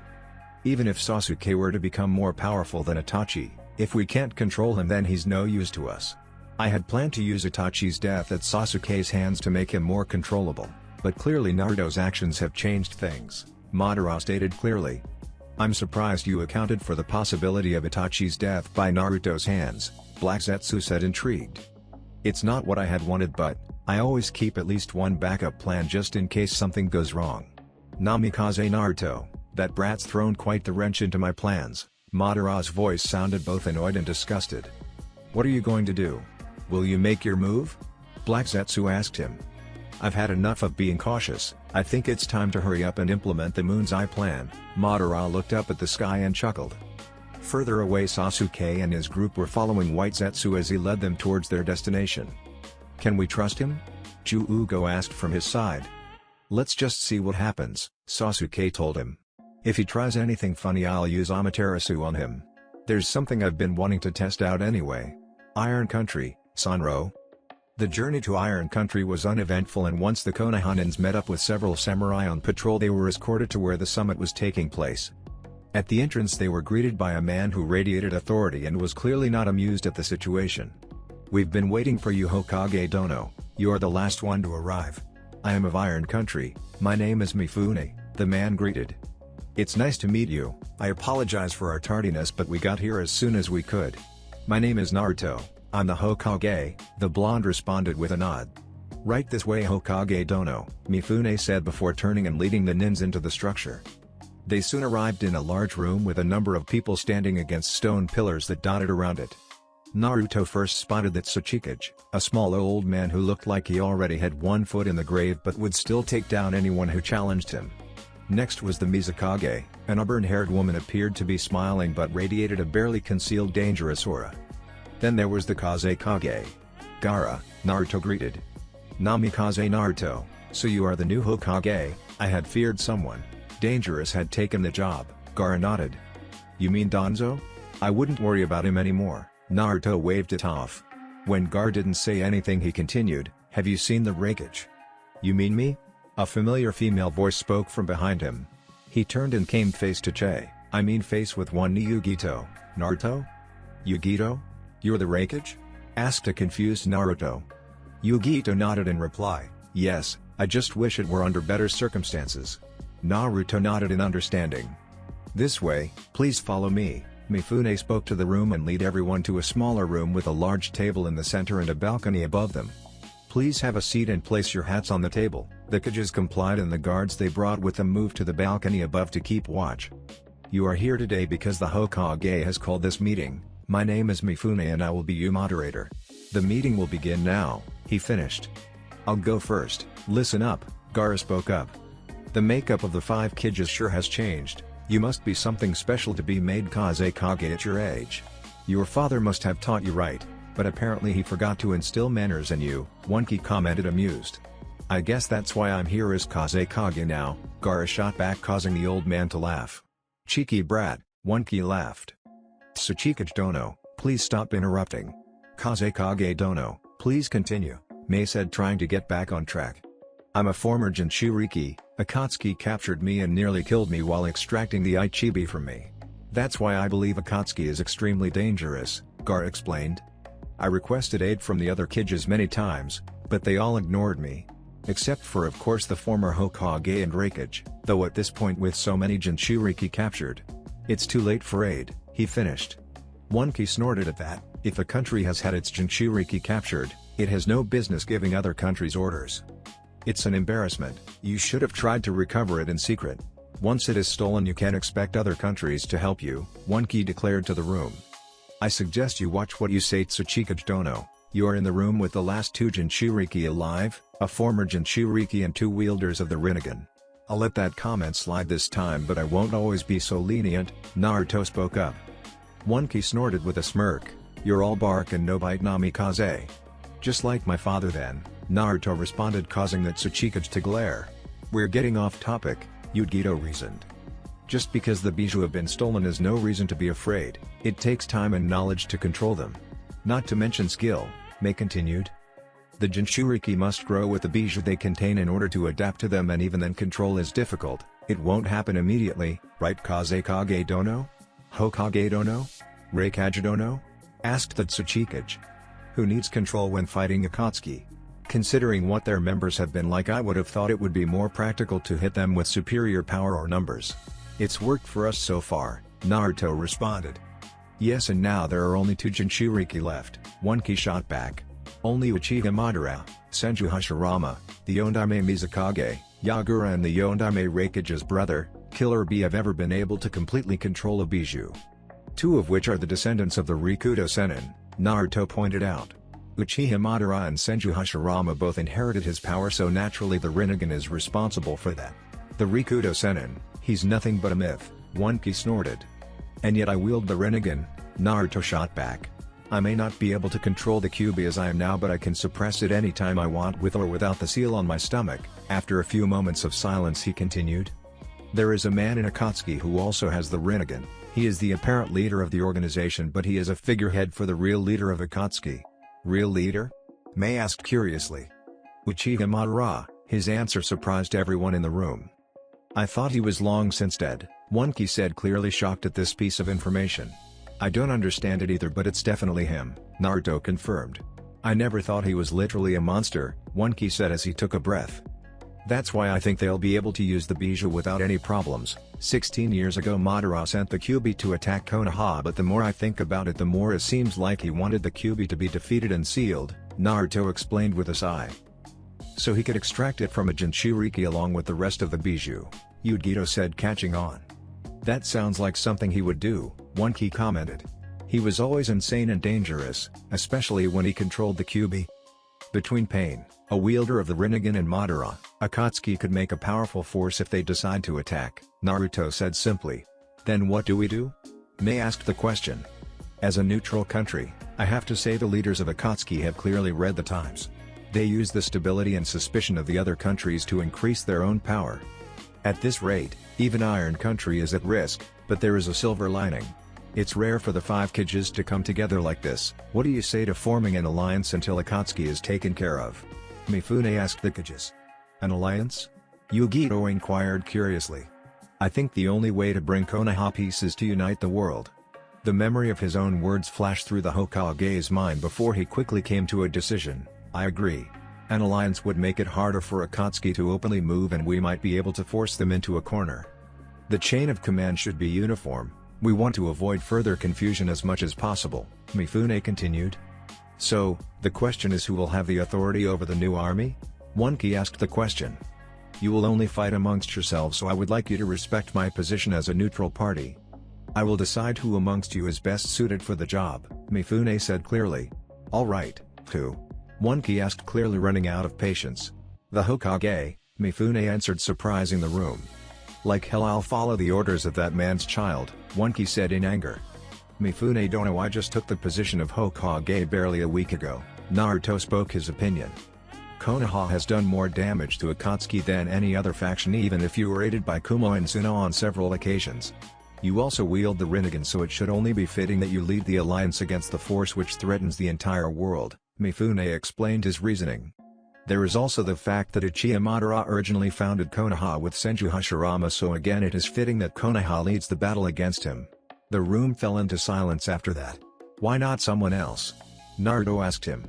[SPEAKER 1] Even if Sasuke were to become more powerful than Itachi, if we can't control him then he's no use to us. I had planned to use Itachi's death at Sasuke's hands to make him more controllable, but clearly Naruto's actions have changed things, Madara stated clearly. I'm surprised you accounted for the possibility of Itachi's death by Naruto's hands, Black Zetsu said, intrigued. It's not what I had wanted, but I always keep at least one backup plan just in case something goes wrong. Namikaze Naruto, that brat's thrown quite the wrench into my plans. Madara's voice sounded both annoyed and disgusted. What are you going to do? Will you make your move? Black Zetsu asked him. I've had enough of being cautious, I think it's time to hurry up and implement the Moon's Eye plan. Madara looked up at the sky and chuckled. Further away, Sasuke and his group were following White Zetsu as he led them towards their destination. Can we trust him? Chu-Ugo asked from his side. Let's just see what happens, Sasuke told him. If he tries anything funny I'll use Amaterasu on him. There's something I've been wanting to test out anyway. Iron Country, Sanro. The journey to Iron Country was uneventful, and once the Konohanins met up with several samurai on patrol they were escorted to where the summit was taking place. At the entrance they were greeted by a man who radiated authority and was clearly not amused at the situation. We've been waiting for you, Hokage Dono, you're the last one to arrive. I am of Iron Country, my name is Mifune, the man greeted. It's nice to meet you, I apologize for our tardiness but we got here as soon as we could. My name is Naruto, I'm the Hokage, the blonde responded with a nod. Right this way, Hokage Dono, Mifune said before turning and leading the nins into the structure. They soon arrived in a large room with a number of people standing against stone pillars that dotted around it. Naruto first spotted that Sachikage, a small old man who looked like he already had one foot in the grave but would still take down anyone who challenged him. Next was the Mizukage, an auburn-haired woman appeared to be smiling but radiated a barely concealed dangerous aura. Then there was the Kazekage. Gaara, Naruto greeted. Namikaze Naruto, so you are the new Hokage, I had feared someone dangerous had taken the job, Gaara nodded. You mean Danzo? I wouldn't worry about him anymore, Naruto waved it off. When Gaara didn't say anything he continued, have you seen the Raikage? You mean me? A familiar female voice spoke from behind him. He turned and came face to face with one Yugito. Naruto? Yugito? You're the Raikage? Asked a confused Naruto. Yugito nodded in reply, yes, I just wish it were under better circumstances. Naruto nodded in understanding. "This way, please follow me." Mifune spoke to the room and led everyone to a smaller room with a large table in the center and a balcony above them. "Please have a seat and place your hats on the table." The Hokages complied and the guards they brought with them moved to the balcony above to keep watch. "You are here today because the Hokage has called this meeting. My name is Mifune and I will be your moderator. The meeting will begin now," he finished. "I'll go first." "Listen up," Gaara spoke up. "The makeup of the 5 Hokages sure has changed. You must be something special to be made Kazekage at your age. Your father must have taught you right, but apparently he forgot to instill manners in you," One-Ki commented amused. "I guess that's why I'm here as Kazekage now," Gaara shot back, causing the old man to laugh. "Cheeky brat," One-Ki laughed. "Tsuchikage Dono, please stop interrupting." "Kazekage Dono, please continue," Mei said, trying to get back on track. "I'm a former Jinchuriki. Akatsuki captured me and nearly killed me while extracting the Ichibi from me. That's why I believe Akatsuki is extremely dangerous," Gaara explained. "I requested aid from the other Hokages many times, but they all ignored me. Except for of course the former Hokage and Raikage, though at this point with so many Jinchuriki captured. It's too late for aid," he finished. One-Ki snorted at that. If a country has had its Jinchuriki captured, it has no business giving other countries orders. "It's an embarrassment. You should have tried to recover it in secret. Once it is stolen you can't expect other countries to help you," One-Ki declared to the room. "I suggest you watch what you say, Tsuchikage Dono. You are in the room with the last 2 Jinchuriki alive, a former Jinchuriki and 2 wielders of the Rinnegan. I'll let that comment slide this time, but I won't always be so lenient," Naruto spoke up. One-Ki snorted with a smirk. "You're all bark and no bite, Namikaze." "Just like my father then," Naruto responded, causing the Tsuchikage to glare. "We're getting off topic," Yugito reasoned. "Just because the bijou have been stolen is no reason to be afraid. It takes time and knowledge to control them. Not to mention skill," Mei continued. "The Jinchuriki must grow with the bijou they contain in order to adapt to them, and even then control is difficult. It won't happen immediately, right Kazekage Dono? Hokage Dono? Raikage Dono?" asked the Tsuchikage. "Who needs control when fighting Akatsuki? Considering what their members have been like, I would have thought it would be more practical to hit them with superior power or numbers. It's worked for us so far," Naruto responded. "Yes, and now there are only 2 Jinchuriki left," One-Ki shot back. "Only Uchiha Madara, Senju Hashirama, the Yondaime Mizukage, Yagura and the Yondaime Raikage's brother, Killer Bee have ever been able to completely control a bijou. 2 of which are the descendants of the Rikudo Sennin," Naruto pointed out. "Uchiha Madara and Senju Hashirama both inherited his power, so naturally the Rinnegan is responsible for that. The Rikudo Sennin, he's nothing but a myth," One-Ki snorted. "And yet I wield the Rinnegan," Naruto shot back. "I may not be able to control the Kyuubi as I am now, but I can suppress it anytime I want with or without the seal on my stomach." After a few moments of silence he continued. "There is a man in Akatsuki who also has the Rinnegan. He is the apparent leader of the organization, but he is a figurehead for the real leader of Akatsuki." "Real leader?" Mei asked curiously. "Uchiha Madara," his answer surprised everyone in the room. "I thought he was long since dead," One-Ki said, clearly shocked at this piece of information. "I don't understand it either, but it's definitely him," Naruto confirmed. "I never thought he was literally a monster," One-Ki said as he took a breath. "That's why I think they'll be able to use the bijou without any problems. 16 years ago Madara sent the Kyuubi to attack Konoha, but the more I think about it, the more it seems like he wanted the Kyuubi to be defeated and sealed," Naruto explained with a sigh. "So he could extract it from a Jinchuriki along with the rest of the bijou," Yugito said, catching on. "That sounds like something he would do," One-Ki commented. "He was always insane and dangerous, especially when he controlled the Kyuubi." Between Pain, a wielder of the Rinnegan, and Madara, Akatsuki could make a powerful force if they decide to attack, Naruto said simply. "Then what do we do?" Mei asked the question. "As a neutral country, I have to say the leaders of Akatsuki have clearly read the times. They use the stability and suspicion of the other countries to increase their own power. At this rate, even Iron Country is at risk, but there is a silver lining. It's rare for the 5 Hokages to come together like this. What do you say to forming an alliance until Akatsuki is taken care of?" Mifune asked the Hokages. "An alliance?" Yugito inquired curiously. "I think the only way to bring Konoha peace is to unite the world." The memory of his own words flashed through the Hokage's mind before he quickly came to a decision. "I agree. An alliance would make it harder for Akatsuki to openly move and we might be able to force them into a corner. The chain of command should be uniform. We want to avoid further confusion as much as possible, Mifune continued. So, the question is who will have the authority over the new army? One-Ki asked the question. You will only fight amongst yourselves, so I would like you to respect my position as a neutral party. I will decide who amongst you is best suited for the job, Mifune said clearly. Alright, who? One-Ki asked, clearly running out of patience. The Hokage, Mifune answered, surprising the room. Like hell, I'll follow the orders of that man's child, One-Ki said in anger. Mifune don't know, I just took the position of Hokage barely a week ago. Naruto spoke his opinion. Konoha has done more damage to Akatsuki than any other faction, even if you were aided by Kumo and Tsuno on several occasions. You also wield the Rinnegan, so it should only be fitting that you lead the alliance against the force which threatens the entire world, Mifune explained his reasoning. There is also the fact that Uchiha Madara originally founded Konoha with Senju Hashirama, so again it is fitting that Konoha leads the battle against him. The room fell into silence after that. Why not someone else? Naruto asked him.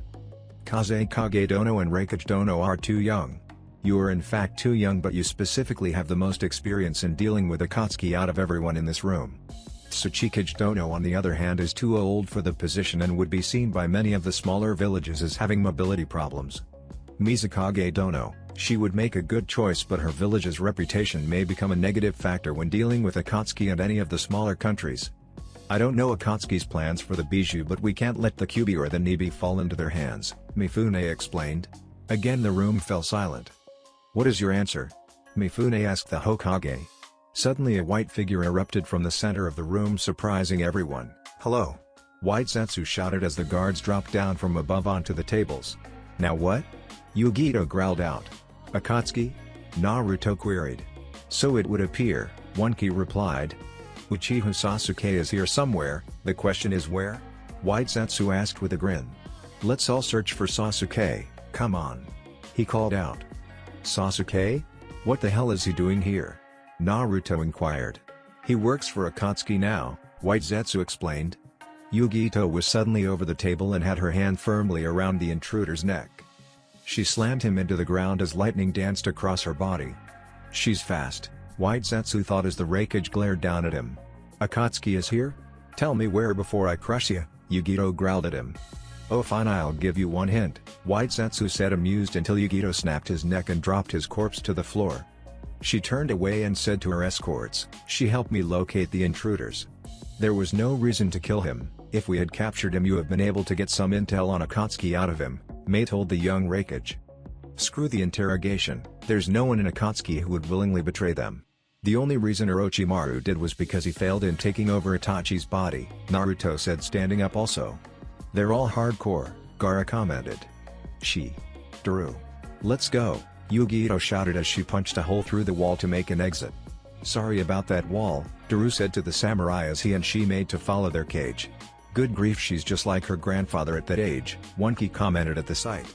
[SPEAKER 1] Kazekage Dono and Raikage Dono are too young. You are in fact too young, but you specifically have the most experience in dealing with Akatsuki out of everyone in this room. Tsuchikage Dono on the other hand is too old for the position and would be seen by many of the smaller villages as having mobility problems. Mizukage Dono, she would make a good choice, but her village's reputation may become a negative factor when dealing with Akatsuki and any of the smaller countries. I don't know Akatsuki's plans for the Bijou, but we can't let the Kyubi or the Nibi fall into their hands, Mifune explained. Again the room fell silent. What is your answer? Mifune asked the Hokage. Suddenly a white figure erupted from the center of the room, surprising everyone. Hello! White Zetsu shouted as the guards dropped down from above onto the tables. Now what? Yugito growled out. Akatsuki? Naruto queried. So it would appear, One-Ki replied. Uchiha Sasuke is here somewhere, the question is where? White Zetsu asked with a grin. Let's all search for Sasuke, come on. He called out. Sasuke? What the hell is he doing here? Naruto inquired. He works for Akatsuki now, White Zetsu explained. Yugito was suddenly over the table and had her hand firmly around the intruder's neck. She slammed him into the ground as lightning danced across her body. She's fast, White Zetsu thought as the Raikage glared down at him. Akatsuki is here? Tell me where before I crush you, Yugito growled at him. Oh fine, I'll give you one hint, White Zetsu said, amused, until Yugito snapped his neck and dropped his corpse to the floor. She turned away and said to her escorts, she helped me locate the intruders. There was no reason to kill him. If we had captured him, you have been able to get some intel on Akatsuki out of him, Mei told the young Raikage. Screw the interrogation, there's no one in Akatsuki who would willingly betray them. The only reason Orochimaru did was because he failed in taking over Itachi's body, Naruto said, standing up also. They're all hardcore, Gaara commented. Daru. Let's go, Yugito shouted as she punched a hole through the wall to make an exit. Sorry about that wall, Daru said to the samurai as he and she made to follow their cage. Good grief, she's just like her grandfather at that age, One-Ki commented at the sight.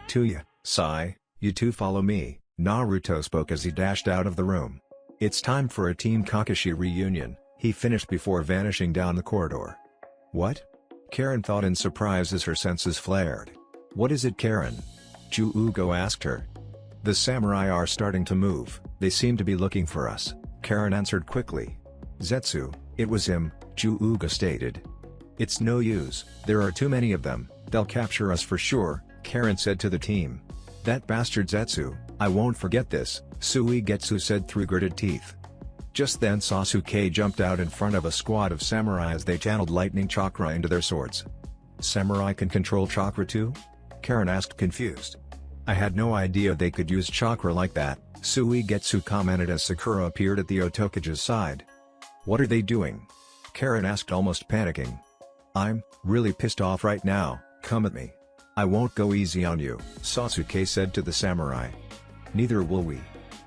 [SPEAKER 1] Tuya, Sai, you two follow me, Naruto spoke as he dashed out of the room. It's time for a Team Kakashi reunion, he finished before vanishing down the corridor. What? Karen thought in surprise as her senses flared. What is it, Karen? Ju-Ugo asked her. The samurai are starting to move, they seem to be looking for us, Karen answered quickly. Zetsu, it was him, Ju-Ugo stated. It's no use, there are too many of them, they'll capture us for sure, Karen said to the team. That bastard Zetsu, I won't forget this, Suigetsu said through gritted teeth. Just then Sasuke jumped out in front of a squad of samurai as they channeled lightning chakra into their swords. Samurai can control chakra too? Karen asked, confused. I had no idea they could use chakra like that, Suigetsu commented as Sakura appeared at the Otokage's side. What are they doing? Karen asked, almost panicking. I'm really pissed off right now, come at me. I won't go easy on you, Sasuke said to the samurai. Neither will we.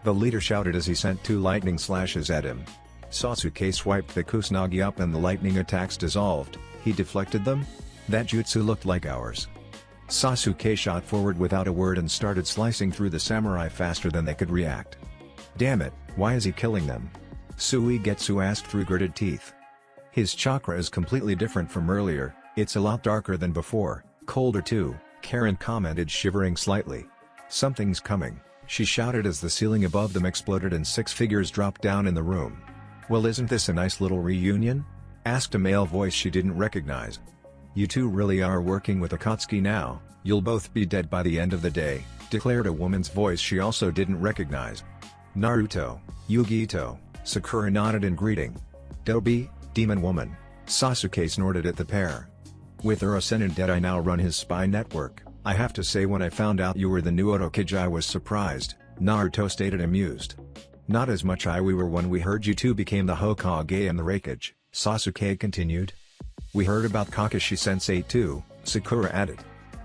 [SPEAKER 1] The leader shouted as he sent 2 lightning slashes at him. Sasuke swiped the Kusanagi up and the lightning attacks dissolved. He deflected them? That jutsu looked like ours. Sasuke shot forward without a word and started slicing through the samurai faster than they could react. Damn it, why is he killing them? Suigetsu asked through gritted teeth. His chakra is completely different from earlier, it's a lot darker than before, colder too, Karen commented, shivering slightly. Something's coming, she shouted as the ceiling above them exploded and 6 figures dropped down in the room. Well, isn't this a nice little reunion? Asked a male voice she didn't recognize. You two really are working with Akatsuki now, you'll both be dead by the end of the day, declared a woman's voice she also didn't recognize. Naruto, Yugito, Sakura nodded in greeting. Dobi, demon woman, Sasuke snorted at the pair. With Urasenin dead, I now run his spy network. I have to say, when I found out you were the new Hokage, I was surprised, Naruto stated, amused. Not as much we were when we heard you two became the Hokage and the Raikage, Sasuke continued. We heard about Kakashi-sensei too, Sakura added.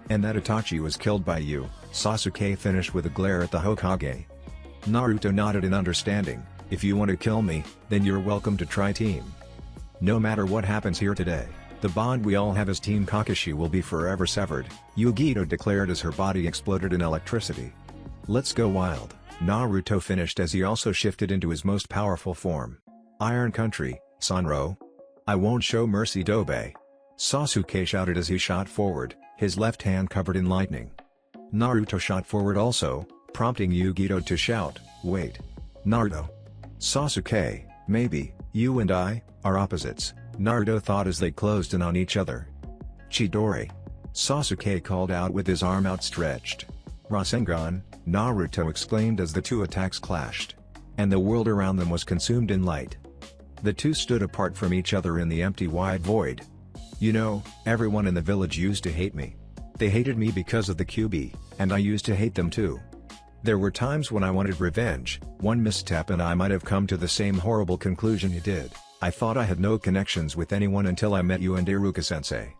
[SPEAKER 1] And that Itachi was killed by you, Sasuke finished with a glare at the Hokage. Naruto nodded in understanding. If you want to kill me, then you're welcome to try, team. No matter what happens here today, the bond we all have as Team Kakashi will be forever severed, Yugito declared as her body exploded in electricity. Let's go wild, Naruto finished as he also shifted into his most powerful form. Iron Country, Sanro. I won't show mercy, Dobe. Sasuke shouted as he shot forward, his left hand covered in lightning. Naruto shot forward also, prompting Yugito to shout, wait. Naruto. Sasuke, maybe, you and I, are opposites, Naruto thought as they closed in on each other. Chidori. Sasuke called out with his arm outstretched. Rasengan, Naruto exclaimed as the two attacks clashed. And the world around them was consumed in light. The two stood apart from each other in the empty wide void. You know, everyone in the village used to hate me. They hated me because of the QB, and I used to hate them too. There were times when I wanted revenge, one misstep and I might have come to the same horrible conclusion you did. I thought I had no connections with anyone until I met you and Iruka-sensei.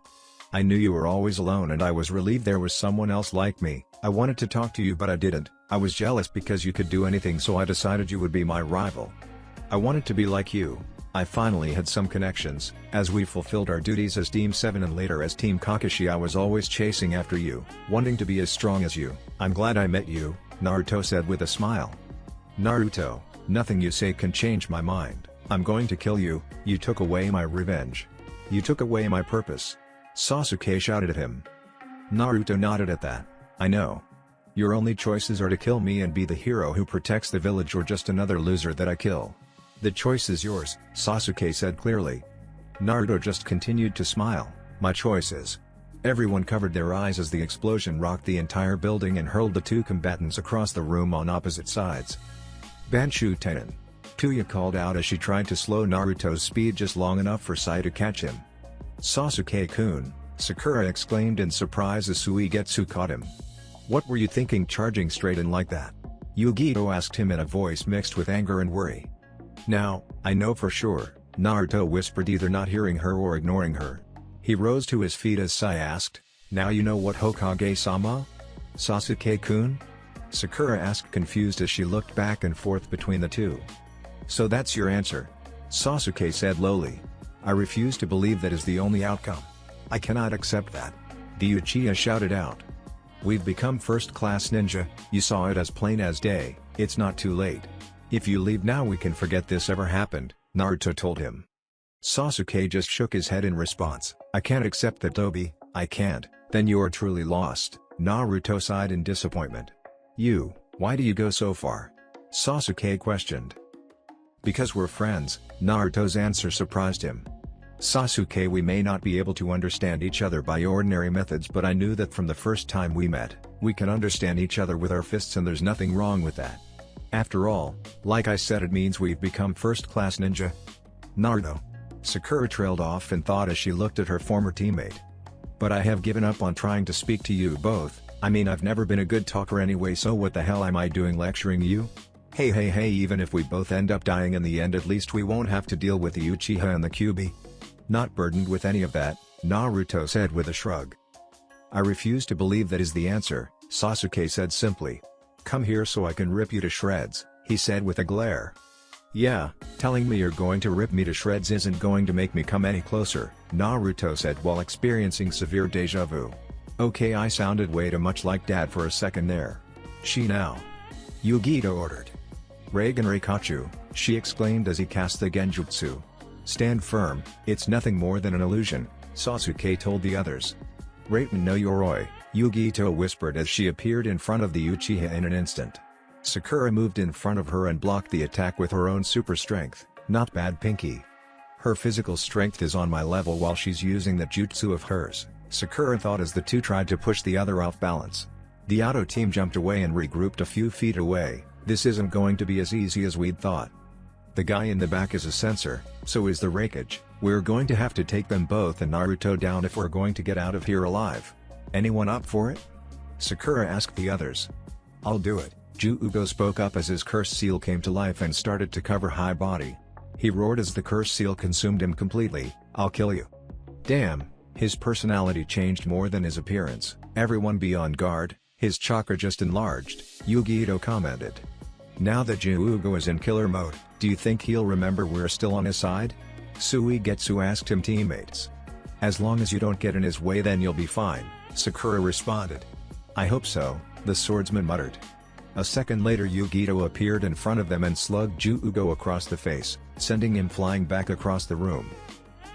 [SPEAKER 1] I knew you were always alone and I was relieved there was someone else like me. I wanted to talk to you but I didn't. I was jealous because you could do anything, so I decided you would be my rival. I wanted to be like you. I finally had some connections. As we fulfilled our duties as Team 7 and later as Team Kakashi, I was always chasing after you, wanting to be as strong as you. I'm glad I met you, Naruto said with a smile. Naruto, nothing you say can change my mind. I'm going to kill you. You took away my revenge. You took away my purpose. Sasuke shouted at him. Naruto nodded at that. I know. Your only choices are to kill me and be the hero who protects the village, or just another loser that I kill. The choice is yours, Sasuke said clearly. Naruto just continued to smile. My choice is. Everyone covered their eyes as the explosion rocked the entire building and hurled the two combatants across the room on opposite sides. Banshu Tenin. Tuya called out as she tried to slow Naruto's speed just long enough for Sai to catch him. Sasuke-kun, Sakura exclaimed in surprise as Suigetsu caught him. What were you thinking charging straight in like that? Yugito asked him in a voice mixed with anger and worry. Now, I know for sure, Naruto whispered, either not hearing her or ignoring her. He rose to his feet as Sai asked, now you know what Hokage-sama? Sasuke-kun? Sakura asked, confused as she looked back and forth between the two. So that's your answer? Sasuke said lowly. I refuse to believe that is the only outcome. I cannot accept that. The Uchiha shouted out. We've become first-class ninja, you saw it as plain as day, it's not too late. If you leave now we can forget this ever happened, Naruto told him. Sasuke just shook his head in response. I can't accept that, Tobi, I can't. Then you are truly lost, Naruto sighed in disappointment. Why do you go so far? Sasuke questioned. Because we're friends, Naruto's answer surprised him. Sasuke, we may not be able to understand each other by ordinary methods, but I knew that from the first time we met, we can understand each other with our fists, and there's nothing wrong with that. After all, like I said, it means we've become first-class ninja. Naruto. Sakura trailed off in thought as she looked at her former teammate. But I have given up on trying to speak to you both. I mean, I've never been a good talker anyway, so what the hell am I doing lecturing you? Hey, even if we both end up dying in the end, at least we won't have to deal with the Uchiha and the Kyuubi. Not burdened with any of that, Naruto said with a shrug. I refuse to believe that is the answer, Sasuke said simply. Come here so I can rip you to shreds, he said with a glare. Yeah, telling me you're going to rip me to shreds isn't going to make me come any closer, Naruto said while experiencing severe deja vu. Okay, I sounded way too much like dad for a second there. She now. Yugito ordered. Reigen Reikachu, she exclaimed as he cast the genjutsu. Stand firm, it's nothing more than an illusion, Sasuke told the others. Raiten no Yoroi, Yugito whispered as she appeared in front of the Uchiha in an instant. Sakura moved in front of her and blocked the attack with her own super strength. Not bad, Pinky. Her physical strength is on my level while she's using that jutsu of hers, Sakura thought as the two tried to push the other off balance. The auto team jumped away and regrouped a few feet away. This isn't going to be as easy as we'd thought. The guy in the back is a sensor, so is the Raikage. We're going to have to take them both and Naruto down if we're going to get out of here alive. Anyone up for it? Sakura asked the others. I'll do it, Ju-Ugo spoke up as his curse seal came to life and started to cover High Body. He roared as the curse seal consumed him completely. I'll kill you. Damn, his personality changed more than his appearance. Everyone be on guard, his chakra just enlarged, Yugito commented. Now that Ju-Ugo is in killer mode, do you think he'll remember we're still on his side? Suigetsu asked him teammates. As long as you don't get in his way then you'll be fine, Sakura responded. I hope so, the swordsman muttered. A second later Yugito appeared in front of them and slugged Ju-Ugo across the face, sending him flying back across the room.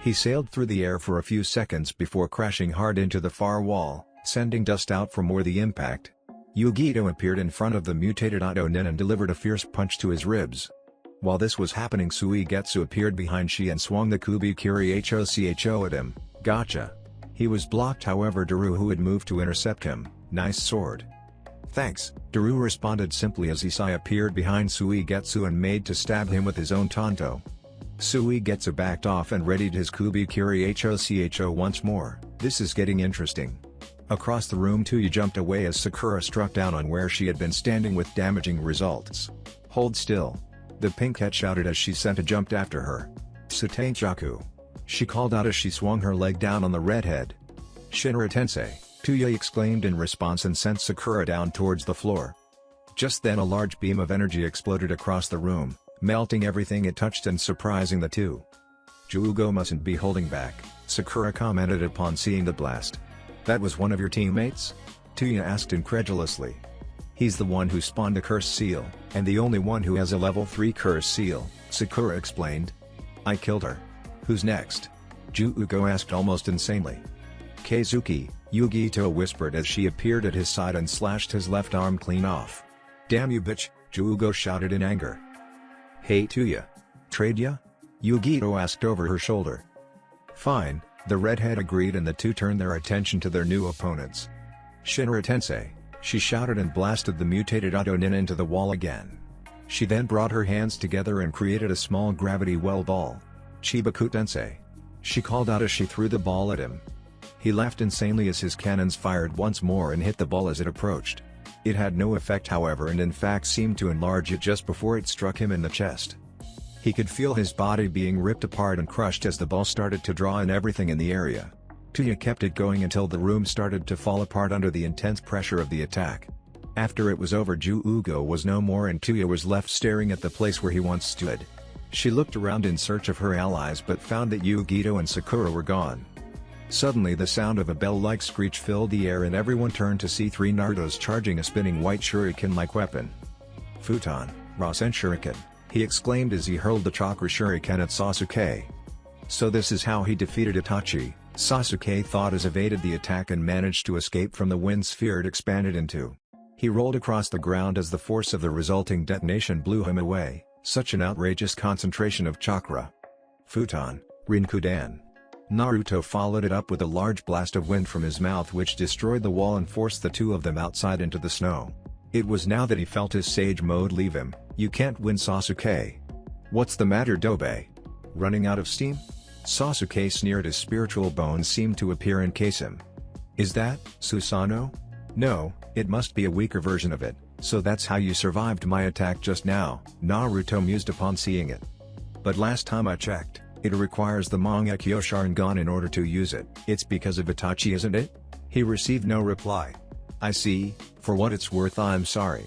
[SPEAKER 1] He sailed through the air for a few seconds before crashing hard into the far wall, sending dust out from where the impact. Yugito appeared in front of the mutated Ito-nin and delivered a fierce punch to his ribs. While this was happening Suigetsu appeared behind Shi and swung the Kubikiri Hocho at him. Gotcha. He was blocked however Daru who had moved to intercept him. Nice sword. Thanks, Daru responded simply as Isai appeared behind Suigetsu and made to stab him with his own Tonto. Suigetsu backed off and readied his Kubikiri Hocho once more. This is getting interesting. Across the room Tuya jumped away as Sakura struck down on where she had been standing with damaging results. Hold still. The pinkette shouted as she sent a jump after her. Sutenjaku. She called out as she swung her leg down on the redhead. Shinra Tensei, Tuya exclaimed in response and sent Sakura down towards the floor. Just then a large beam of energy exploded across the room, melting everything it touched and surprising the two. Ju-Ugo mustn't be holding back, Sakura commented upon seeing the blast. That was one of your teammates? Tuya asked incredulously. He's the one who spawned a curse seal, and the only one who has a level 3 curse seal, Sakura explained. I killed her. Who's next? Ju-Ugo asked almost insanely. Keizuki, Yugito whispered as she appeared at his side and slashed his left arm clean off. Damn you bitch, Ju-Ugo shouted in anger. Hey Tuya. Trade ya? Yugito asked over her shoulder. Fine, the redhead agreed and the two turned their attention to their new opponents. Shinra Tensei, she shouted and blasted the mutated Ito-nin into the wall again. She then brought her hands together and created a small gravity well ball. Chibaku Tensei. She called out as she threw the ball at him. He laughed insanely as his cannons fired once more and hit the ball as it approached. It had no effect however and in fact seemed to enlarge it just before it struck him in the chest. He could feel his body being ripped apart and crushed as the ball started to draw in everything in the area. Tuya kept it going until the room started to fall apart under the intense pressure of the attack. After it was over Ju-Ugo was no more and Tuya was left staring at the place where he once stood. She looked around in search of her allies but found that Yugito and Sakura were gone. Suddenly the sound of a bell-like screech filled the air and everyone turned to see three Narutos charging a spinning white shuriken-like weapon. Futon, Rasen Shuriken, he exclaimed as he hurled the chakra shuriken at Sasuke. So this is how he defeated Itachi, Sasuke thought as evaded the attack and managed to escape from the wind sphere it expanded into. He rolled across the ground as the force of the resulting detonation blew him away, such an outrageous concentration of chakra. Futon, Rinnegan. Naruto followed it up with a large blast of wind from his mouth which destroyed the wall and forced the two of them outside into the snow. It was now that he felt his sage mode leave him. You can't win Sasuke. What's the matter Dobe? Running out of steam? Sasuke sneered as spiritual bones seemed to appear and encase him. Is that, Susanoo? No, it must be a weaker version of it, so that's how you survived my attack just now, Naruto mused upon seeing it. But last time I checked, it requires the Mangekyo Sharingan in order to use it. It's because of Itachi isn't it? He received no reply. I see, for what it's worth I'm sorry.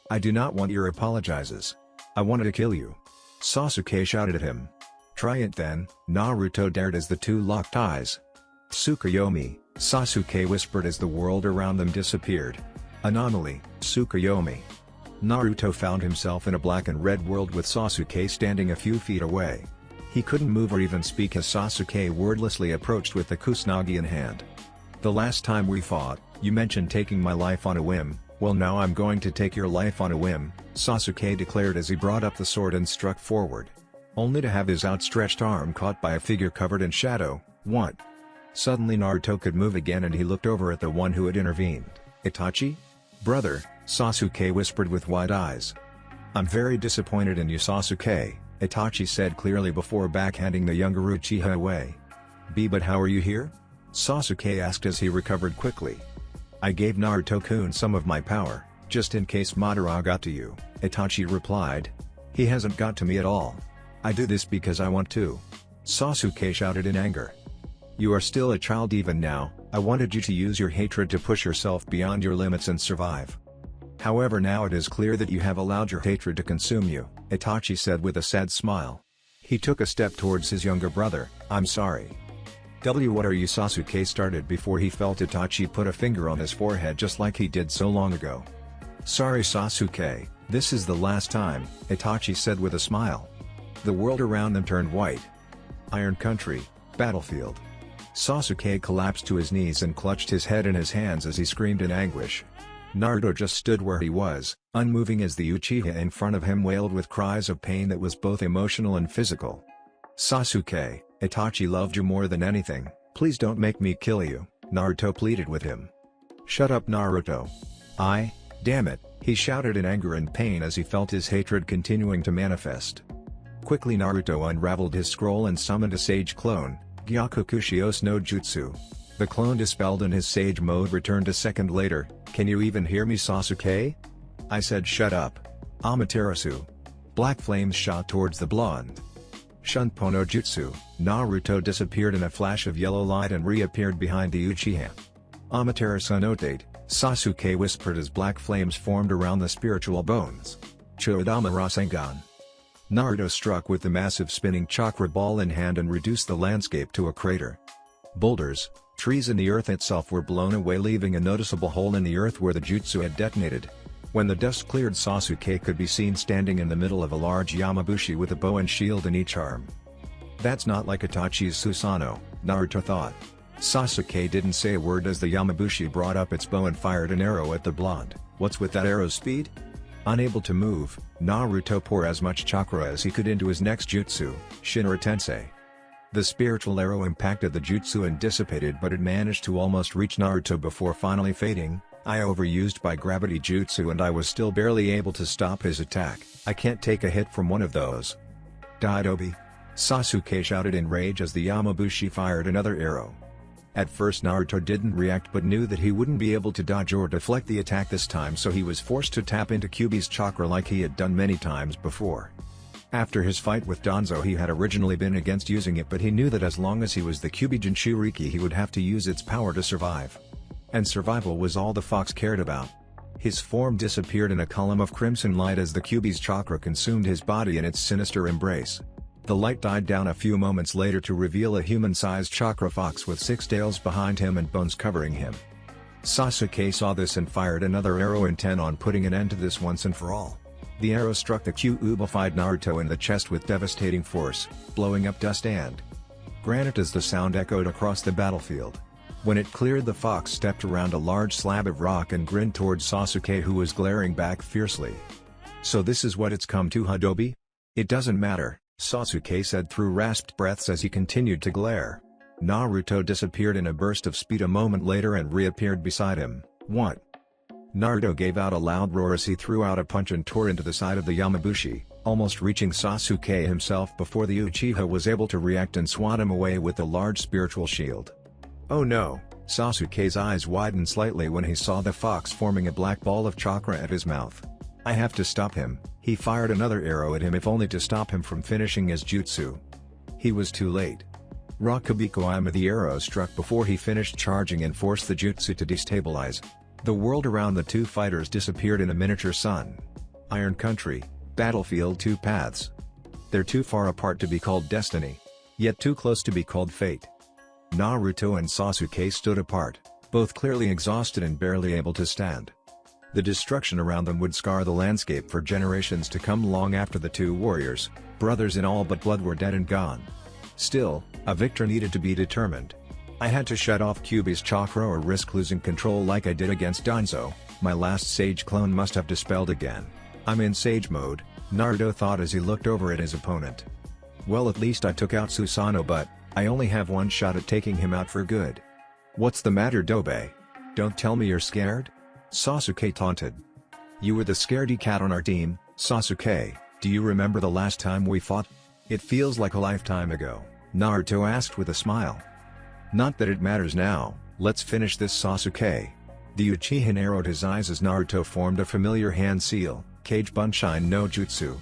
[SPEAKER 1] I do not want your apologizes. I wanted to kill you. Sasuke shouted at him. Try it then, Naruto dared as the two locked eyes. Tsukuyomi, Sasuke whispered as the world around them disappeared. Anomaly, Tsukuyomi. Naruto found himself in a black and red world with Sasuke standing a few feet away. He couldn't move or even speak as Sasuke wordlessly approached with the Kusanagi in hand. The last time we fought, You mentioned taking my life on a whim, well now I'm going to take your life on a whim, Sasuke declared as he brought up the sword and struck forward. Only to have his outstretched arm caught by a figure covered in shadow. What? Suddenly Naruto could move again and he looked over at the one who had intervened. Itachi? Brother, Sasuke whispered with wide eyes. I'm very disappointed in you Sasuke, Itachi said clearly before backhanding the younger Uchiha away. But how are you here? Sasuke asked as he recovered quickly. I gave Naruto-kun some of my power, just in case Madara got to you, Itachi replied. He hasn't got to me at all. I do this because I want to. Sasuke shouted in anger. You are still a child even now, I wanted you to use your hatred to push yourself beyond your limits and survive. However now it is clear that you have allowed your hatred to consume you, Itachi said with a sad smile. He took a step towards his younger brother. I'm sorry. What are you? Sasuke started before he felt Itachi put a finger on his forehead just like he did so long ago. Sorry Sasuke, this is the last time, Itachi said with a smile. The world around them turned white. Iron Country, battlefield. Sasuke collapsed to his knees and clutched his head in his hands as he screamed in anguish. Naruto just stood where he was, unmoving as the Uchiha in front of him wailed with cries of pain that was both emotional and physical. Sasuke, Itachi loved you more than anything, please don't make me kill you, Naruto pleaded with him. Shut up Naruto. Damn it, he shouted in anger and pain as he felt his hatred continuing to manifest. Quickly Naruto unraveled his scroll and summoned a sage clone, Gyakukushios no Jutsu. The clone dispelled and his sage mode returned a second later. Can you even hear me Sasuke? I said shut up. Amaterasu. Black flames shot towards the blonde. Shunpo no Jutsu, Naruto disappeared in a flash of yellow light and reappeared behind the Uchiha. Amaterasu notate, Sasuke whispered as black flames formed around the spiritual bones. Chodama Rasengan. Naruto struck with the massive spinning chakra ball in hand and reduced the landscape to a crater. Boulders, trees and the earth itself were blown away leaving a noticeable hole in the earth where the jutsu had detonated. When the dust cleared Sasuke could be seen standing in the middle of a large Yamabushi with a bow and shield in each arm. That's not like Itachi's Susanoo, Naruto thought. Sasuke didn't say a word as the Yamabushi brought up its bow and fired an arrow at the blonde. What's with that arrow's speed? Unable to move, Naruto poured as much chakra as he could into his next jutsu, Shinra Tensei. The spiritual arrow impacted the jutsu and dissipated but it managed to almost reach Naruto before finally fading. I overused by gravity jutsu and I was still barely able to stop his attack. I can't take a hit from one of those. Daidobi. Sasuke shouted in rage as the Yamabushi fired another arrow. At first Naruto didn't react but knew that he wouldn't be able to dodge or deflect the attack this time so he was forced to tap into Kyuubi's chakra like he had done many times before. After his fight with Danzo he had originally been against using it but he knew that as long as he was the Kyuubi Jinchuriki he would have to use its power to survive. And survival was all the fox cared about. His form disappeared in a column of crimson light as the Kyuubi's chakra consumed his body in its sinister embrace. The light died down a few moments later to reveal a human-sized chakra fox with 6 tails behind him and bones covering him. Sasuke saw this and fired another arrow intent on putting an end to this once and for all. The arrow struck the Kyuubified Naruto in the chest with devastating force, blowing up dust and granite as the sound echoed across the battlefield. When it cleared the fox stepped around a large slab of rock and grinned towards Sasuke who was glaring back fiercely. So this is what it's come to Hadobi? It doesn't matter, Sasuke said through rasped breaths as he continued to glare. Naruto disappeared in a burst of speed a moment later and reappeared beside him. What? Naruto gave out a loud roar as he threw out a punch and tore into the side of the Yamabushi, almost reaching Sasuke himself before the Uchiha was able to react and swat him away with the large spiritual shield. Oh no, Sasuke's eyes widened slightly when he saw the fox forming a black ball of chakra at his mouth. I have to stop him, he fired another arrow at him if only to stop him from finishing his jutsu. He was too late. Rakubikoima the arrow struck before he finished charging and forced the jutsu to destabilize. The world around the two fighters disappeared in a miniature sun. Iron Country, battlefield 2 paths. They're too far apart to be called destiny. Yet too close to be called fate. Naruto and Sasuke stood apart, both clearly exhausted and barely able to stand. The destruction around them would scar the landscape for generations to come long after the two warriors, brothers in all but blood, were dead and gone. Still, a victor needed to be determined. I had to shut off Kyuubi's chakra or risk losing control like I did against Danzo. My last Sage clone must have dispelled again. I'm in Sage mode, Naruto thought as he looked over at his opponent. Well, at least I took out Susanoo, but I only have one shot at taking him out for good. What's the matter, Dobe? Don't tell me you're scared? Sasuke taunted. You were the scaredy cat on our team, Sasuke. Do you remember the last time we fought? It feels like a lifetime ago, Naruto asked with a smile. Not that it matters now, let's finish this, Sasuke. The Uchiha narrowed his eyes as Naruto formed a familiar hand seal, Kage Bunshin no Jutsu.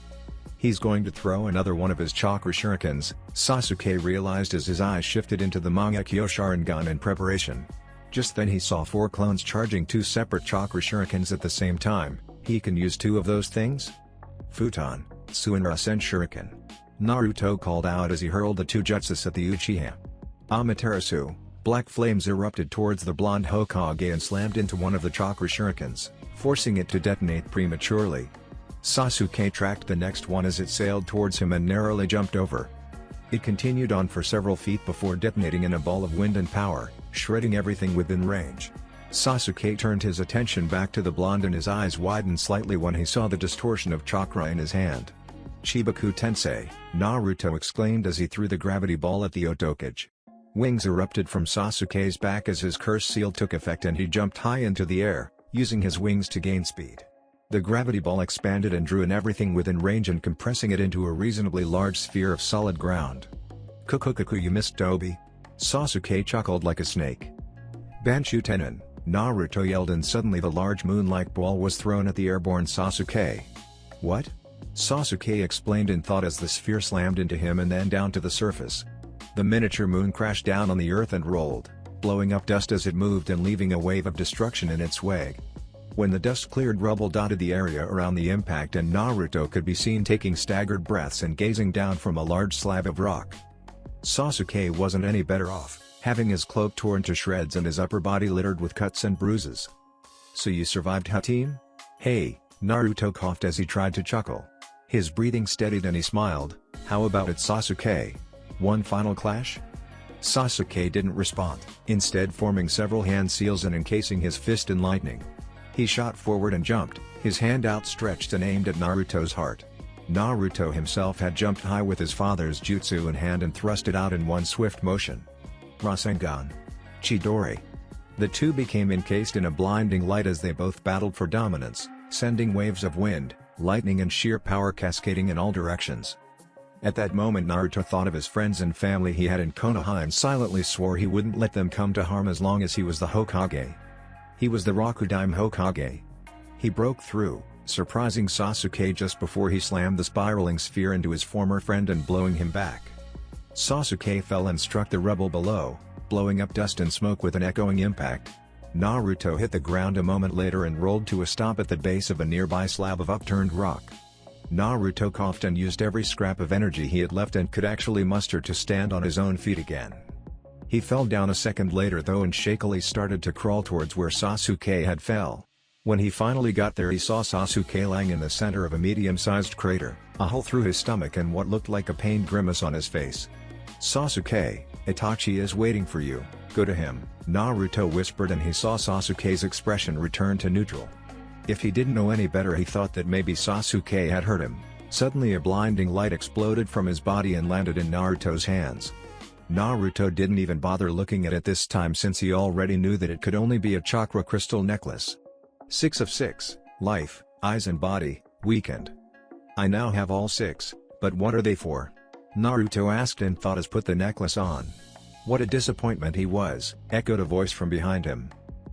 [SPEAKER 1] He's going to throw another one of his chakra shurikens, Sasuke realized as his eyes shifted into the Mangekyo Sharingan in preparation. Just then he saw 4 clones charging 2 separate chakra shurikens at the same time. He can use 2 of those things? Futon, Suinrasen Shuriken. Naruto called out as he hurled the 2 jutsus at the Uchiha. Amaterasu, black flames erupted towards the blonde Hokage and slammed into one of the chakra shurikens, forcing it to detonate prematurely. Sasuke tracked the next one as it sailed towards him and narrowly jumped over. It continued on for several feet before detonating in a ball of wind and power, shredding everything within range. Sasuke turned his attention back to the blonde and his eyes widened slightly when he saw the distortion of chakra in his hand. Chibaku Tensei, Naruto exclaimed as he threw the gravity ball at the Otokage. Wings erupted from Sasuke's back as his curse seal took effect and he jumped high into the air, using his wings to gain speed. The gravity ball expanded and drew in everything within range and compressing it into a reasonably large sphere of solid ground. Kukukuku, you missed, Tobi. Sasuke chuckled like a snake. Banshu Tenin, Naruto yelled, and suddenly the large moon-like ball was thrown at the airborne Sasuke. What? Sasuke explained in thought as the sphere slammed into him and then down to the surface. The miniature moon crashed down on the earth and rolled, blowing up dust as it moved and leaving a wave of destruction in its wake. When the dust cleared, rubble dotted the area around the impact and Naruto could be seen taking staggered breaths and gazing down from a large slab of rock. Sasuke wasn't any better off, having his cloak torn to shreds and his upper body littered with cuts and bruises. So you survived, huh, team? Hey, Naruto coughed as he tried to chuckle. His breathing steadied and he smiled. How about it, Sasuke? One final clash? Sasuke didn't respond, instead forming several hand seals and encasing his fist in lightning. He shot forward and jumped, his hand outstretched and aimed at Naruto's heart. Naruto himself had jumped high with his father's jutsu in hand and thrust it out in one swift motion. Rasengan. Chidori. The two became encased in a blinding light as they both battled for dominance, sending waves of wind, lightning and sheer power cascading in all directions. At that moment Naruto thought of his friends and family he had in Konoha and silently swore he wouldn't let them come to harm as long as he was the Hokage. He was the Rokudaime Hokage. He broke through, surprising Sasuke just before he slammed the spiraling sphere into his former friend and blowing him back. Sasuke fell and struck the rubble below, blowing up dust and smoke with an echoing impact. Naruto hit the ground a moment later and rolled to a stop at the base of a nearby slab of upturned rock. Naruto coughed and used every scrap of energy he had left and could actually muster to stand on his own feet again. He fell down a second later though and shakily started to crawl towards where Sasuke had fell. When he finally got there he saw Sasuke lying in the center of a medium-sized crater, a hole through his stomach and what looked like a pained grimace on his face. Sasuke, Itachi is waiting for you, go to him, Naruto whispered, and he saw Sasuke's expression return to neutral. If he didn't know any better he thought that maybe Sasuke had hurt him. Suddenly a blinding light exploded from his body and landed in Naruto's hands. Naruto didn't even bother looking at it this time since he already knew that it could only be a chakra crystal necklace. 6 of 6, life, eyes and body, weakened. I now have all 6, but what are they for? Naruto asked in thought as put the necklace on. What a disappointment he was, echoed a voice from behind him.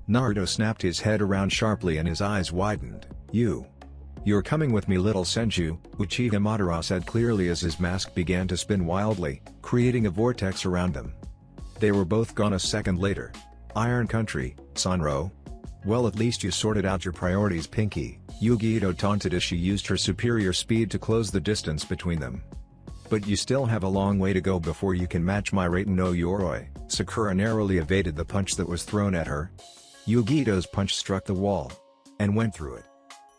[SPEAKER 1] Naruto snapped his head around sharply and his eyes widened. You're coming with me, little Senju, Uchiha Madara said clearly as his mask began to spin wildly, creating a vortex around them. They were both gone a second later. Iron Country, Sanro? Well, at least you sorted out your priorities, Pinky, Yu-Gi-Oh taunted as she used her superior speed to close the distance between them. But you still have a long way to go before you can match my Raten no Yoroi. Sakura narrowly evaded the punch that was thrown at her. Yu-Gi-Oh's punch struck the wall and went through it,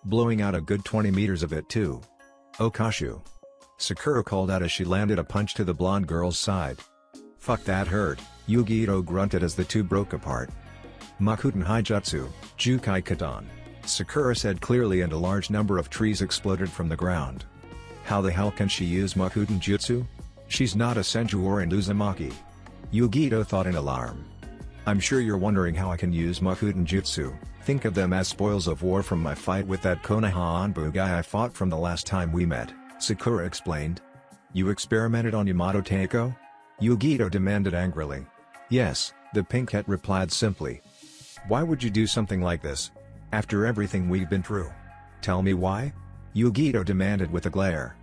[SPEAKER 1] blowing out a good 20 meters of it too. Okashu. Sakura called out as she landed a punch to the blonde girl's side. Fuck, that hurt, Yu-Gi-Oh grunted as the two broke apart. Makuten Haijutsu, Jukai Katan, Sakura said clearly, and a large number of trees exploded from the ground. How the hell can she use Makuten Jutsu? She's not a Senju or an Uzumaki. Yu-Gi-Oh thought in alarm. I'm sure you're wondering how I can use Makuten Jutsu. Think of them as spoils of war from my fight with that Konoha Anbu guy I fought from the last time we met, Sakura explained. You experimented on Yamato Teiko? Yu-Gi-Oh demanded angrily. Yes, the pink cat replied simply. Why would you do something like this? After everything we've been through? Tell me why? Yu-Gi-Oh demanded with a glare.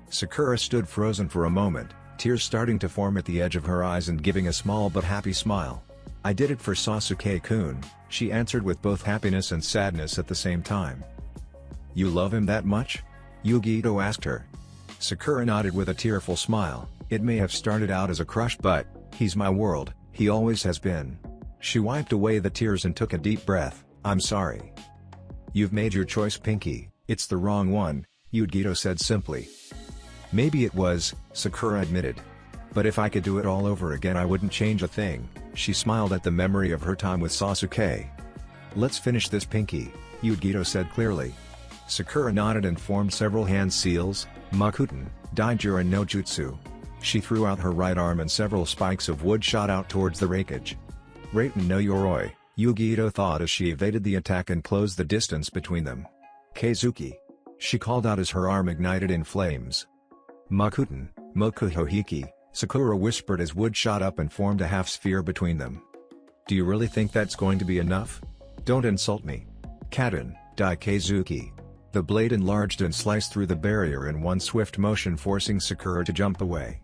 [SPEAKER 1] Sakura stood frozen for a moment, tears starting to form at the edge of her eyes and giving a small but happy smile. I did it for Sasuke-kun, she answered with both happiness and sadness at the same time. You love him that much? Yu-Gi-Oh asked her. Sakura nodded with a tearful smile. It may have started out as a crush, but he's my world, he always has been. She wiped away the tears and took a deep breath. I'm sorry. You've made your choice, Pinky, it's the wrong one, Yu-Gi-Oh said simply. Maybe it was, Sakura admitted. But if I could do it all over again I wouldn't change a thing, she smiled at the memory of her time with Sasuke. Let's finish this, Pinky, Yu-Gi-Oh said clearly. Sakura nodded and formed several hand seals, Makuten, Daijuro no Jutsu. She threw out her right arm and several spikes of wood shot out towards the Raikage. Raiten no Yoroi, Yu-Gi-Oh thought as she evaded the attack and closed the distance between them. Keizuki, she called out as her arm ignited in flames. Makuten, Mokuhohiki, Sakura whispered as wood shot up and formed a half-sphere between them. Do you really think that's going to be enough? Don't insult me. Katen, Daikeizuki. The blade enlarged and sliced through the barrier in one swift motion, forcing Sakura to jump away.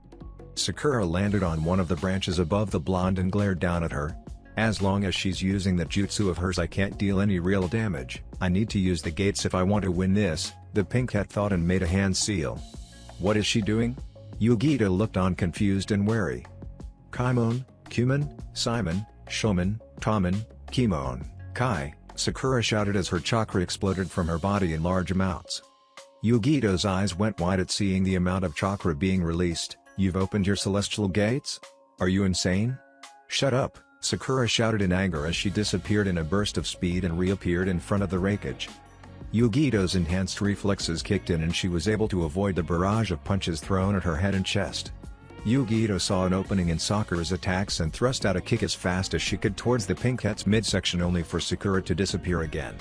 [SPEAKER 1] Sakura landed on one of the branches above the blonde and glared down at her. As long as she's using that jutsu of hers I can't deal any real damage. I need to use the gates if I want to win this, the pink cat thought and made a hand seal. What is she doing? Yu-Gi-Oh looked on confused and wary. Kaimon, Kuman, Simon, Shoman, Tomon, Kimon, Kai, Sakura shouted as her chakra exploded from her body in large amounts. Yu-Gi-Oh's eyes went wide at seeing the amount of chakra being released. You've opened your celestial gates? Are you insane? Shut up, Sakura shouted in anger as she disappeared in a burst of speed and reappeared in front of the Raikage. Yu-Gi-Oh's enhanced reflexes kicked in and she was able to avoid the barrage of punches thrown at her head and chest. Yu-Gi-Oh saw an opening in Sakura's attacks and thrust out a kick as fast as she could towards the pink cat's midsection, only for Sakura to disappear again.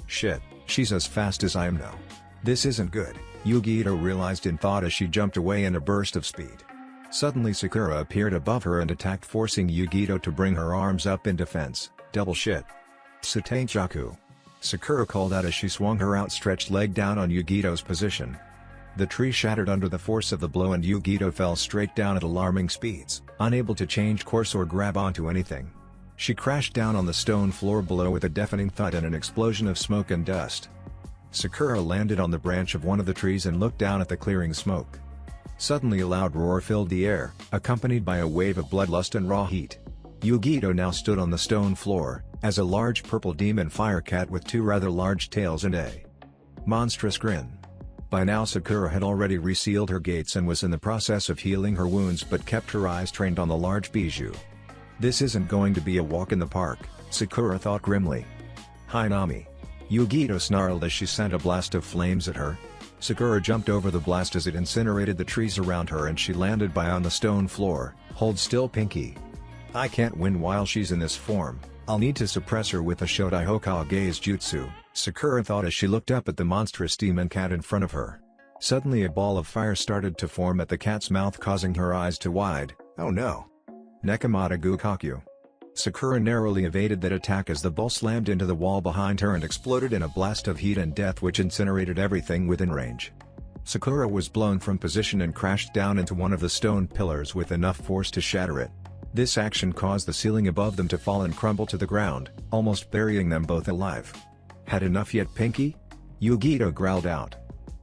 [SPEAKER 1] Shit, she's as fast as I am now. This isn't good, Yu-Gi-Oh realized in thought as she jumped away in a burst of speed. Suddenly Sakura appeared above her and attacked, forcing Yu-Gi-Oh to bring her arms up in defense. Double shit. Sutenjaku, Sakura called out as she swung her outstretched leg down on Yu-Gi-Oh's position. The tree shattered under the force of the blow and Yu-Gi-Oh fell straight down at alarming speeds, unable to change course or grab onto anything. She crashed down on the stone floor below with a deafening thud and an explosion of smoke and dust. Sakura landed on the branch of one of the trees and looked down at the clearing smoke. Suddenly a loud roar filled the air, accompanied by a wave of bloodlust and raw heat. Yu-Gi-Oh now stood on the stone floor, as a large purple demon fire cat with two rather large tails and a monstrous grin. By now Sakura had already resealed her gates and was in the process of healing her wounds, but kept her eyes trained on the large bijou. This isn't going to be a walk in the park, Sakura thought grimly. Hinami. Yu-Gi-Oh snarled as she sent a blast of flames at her. Sakura jumped over the blast as it incinerated the trees around her and she landed by on the stone floor. Hold still, Pinky. I can't win while she's in this form. I'll need to suppress her with a Shodai Hokage's jutsu, Sakura thought as she looked up at the monstrous demon cat in front of her. Suddenly a ball of fire started to form at the cat's mouth, causing her eyes to wide. Oh no! Nekomata Gukakyu. Sakura narrowly evaded that attack as the ball slammed into the wall behind her and exploded in a blast of heat and death which incinerated everything within range. Sakura was blown from position and crashed down into one of the stone pillars with enough force to shatter it. This action caused the ceiling above them to fall and crumble to the ground, almost burying them both alive. Had enough yet, Pinky? Yu-Gi-Oh growled out.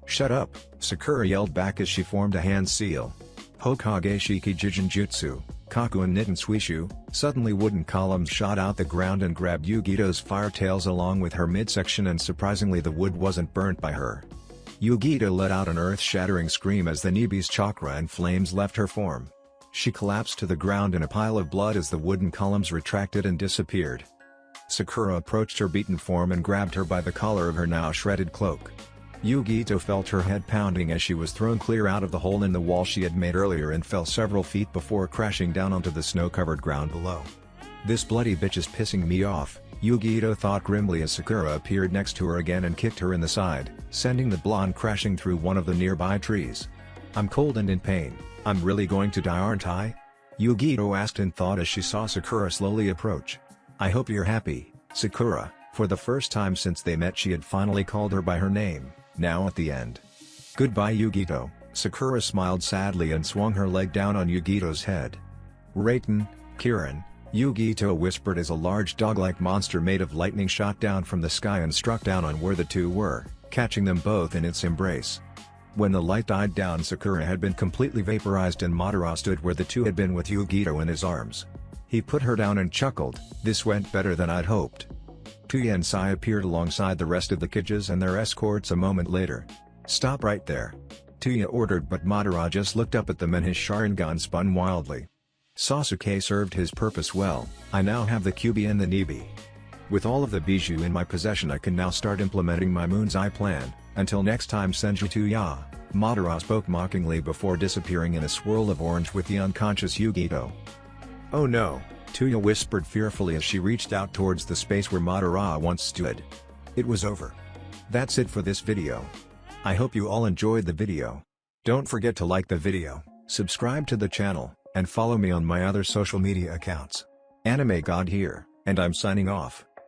[SPEAKER 1] Shut up, Sakura yelled back as she formed a hand seal. Hokage Shiki Jijin Jutsu, Kaku and Nitten Suishu. Suddenly wooden columns shot out the ground and grabbed Yu-Gi-Oh's fire tails along with her midsection, and surprisingly the wood wasn't burnt by her. Yu-Gi-Oh let out an earth-shattering scream as the Nibi's chakra and flames left her form. She collapsed to the ground in a pile of blood as the wooden columns retracted and disappeared. Sakura approached her beaten form and grabbed her by the collar of her now shredded cloak. Yugito felt her head pounding as she was thrown clear out of the hole in the wall she had made earlier and fell several feet before crashing down onto the snow-covered ground below. "This bloody bitch is pissing me off," Yugito thought grimly as Sakura appeared next to her again and kicked her in the side, sending the blonde crashing through one of the nearby trees. "I'm cold and in pain. I'm really going to die, aren't I?" Yugito asked in thought as she saw Sakura slowly approach. "I hope you're happy, Sakura." For the first time since they met she had finally called her by her name, now at the end. "Goodbye, Yugito." Sakura smiled sadly and swung her leg down on Yugito's head. "Raiten, Kirin," Yugito whispered as a large dog-like monster made of lightning shot down from the sky and struck down on where the two were, catching them both in its embrace. When the light died down, Sakura had been completely vaporized and Madara stood where the two had been with Yugito in his arms. He put her down and chuckled, "This went better than I'd hoped." Tuya and Sai appeared alongside the rest of the Kages and their escorts a moment later. "Stop right there," Tuya ordered, but Madara just looked up at them and his Sharingan spun wildly. "Sasuke served his purpose well. I now have the Kyuubi and the Nibi. With all of the bijou in my possession I can now start implementing my Moon's Eye plan. Until next time, Senjutsu ya," Madara spoke mockingly before disappearing in a swirl of orange with the unconscious Yugito. "Oh no," Tuya whispered fearfully as she reached out towards the space where Madara once stood. It was over. That's it for this video. I hope you all enjoyed the video. Don't forget to like the video, subscribe to the channel, and follow me on my other social media accounts. Anime God here, and I'm signing off.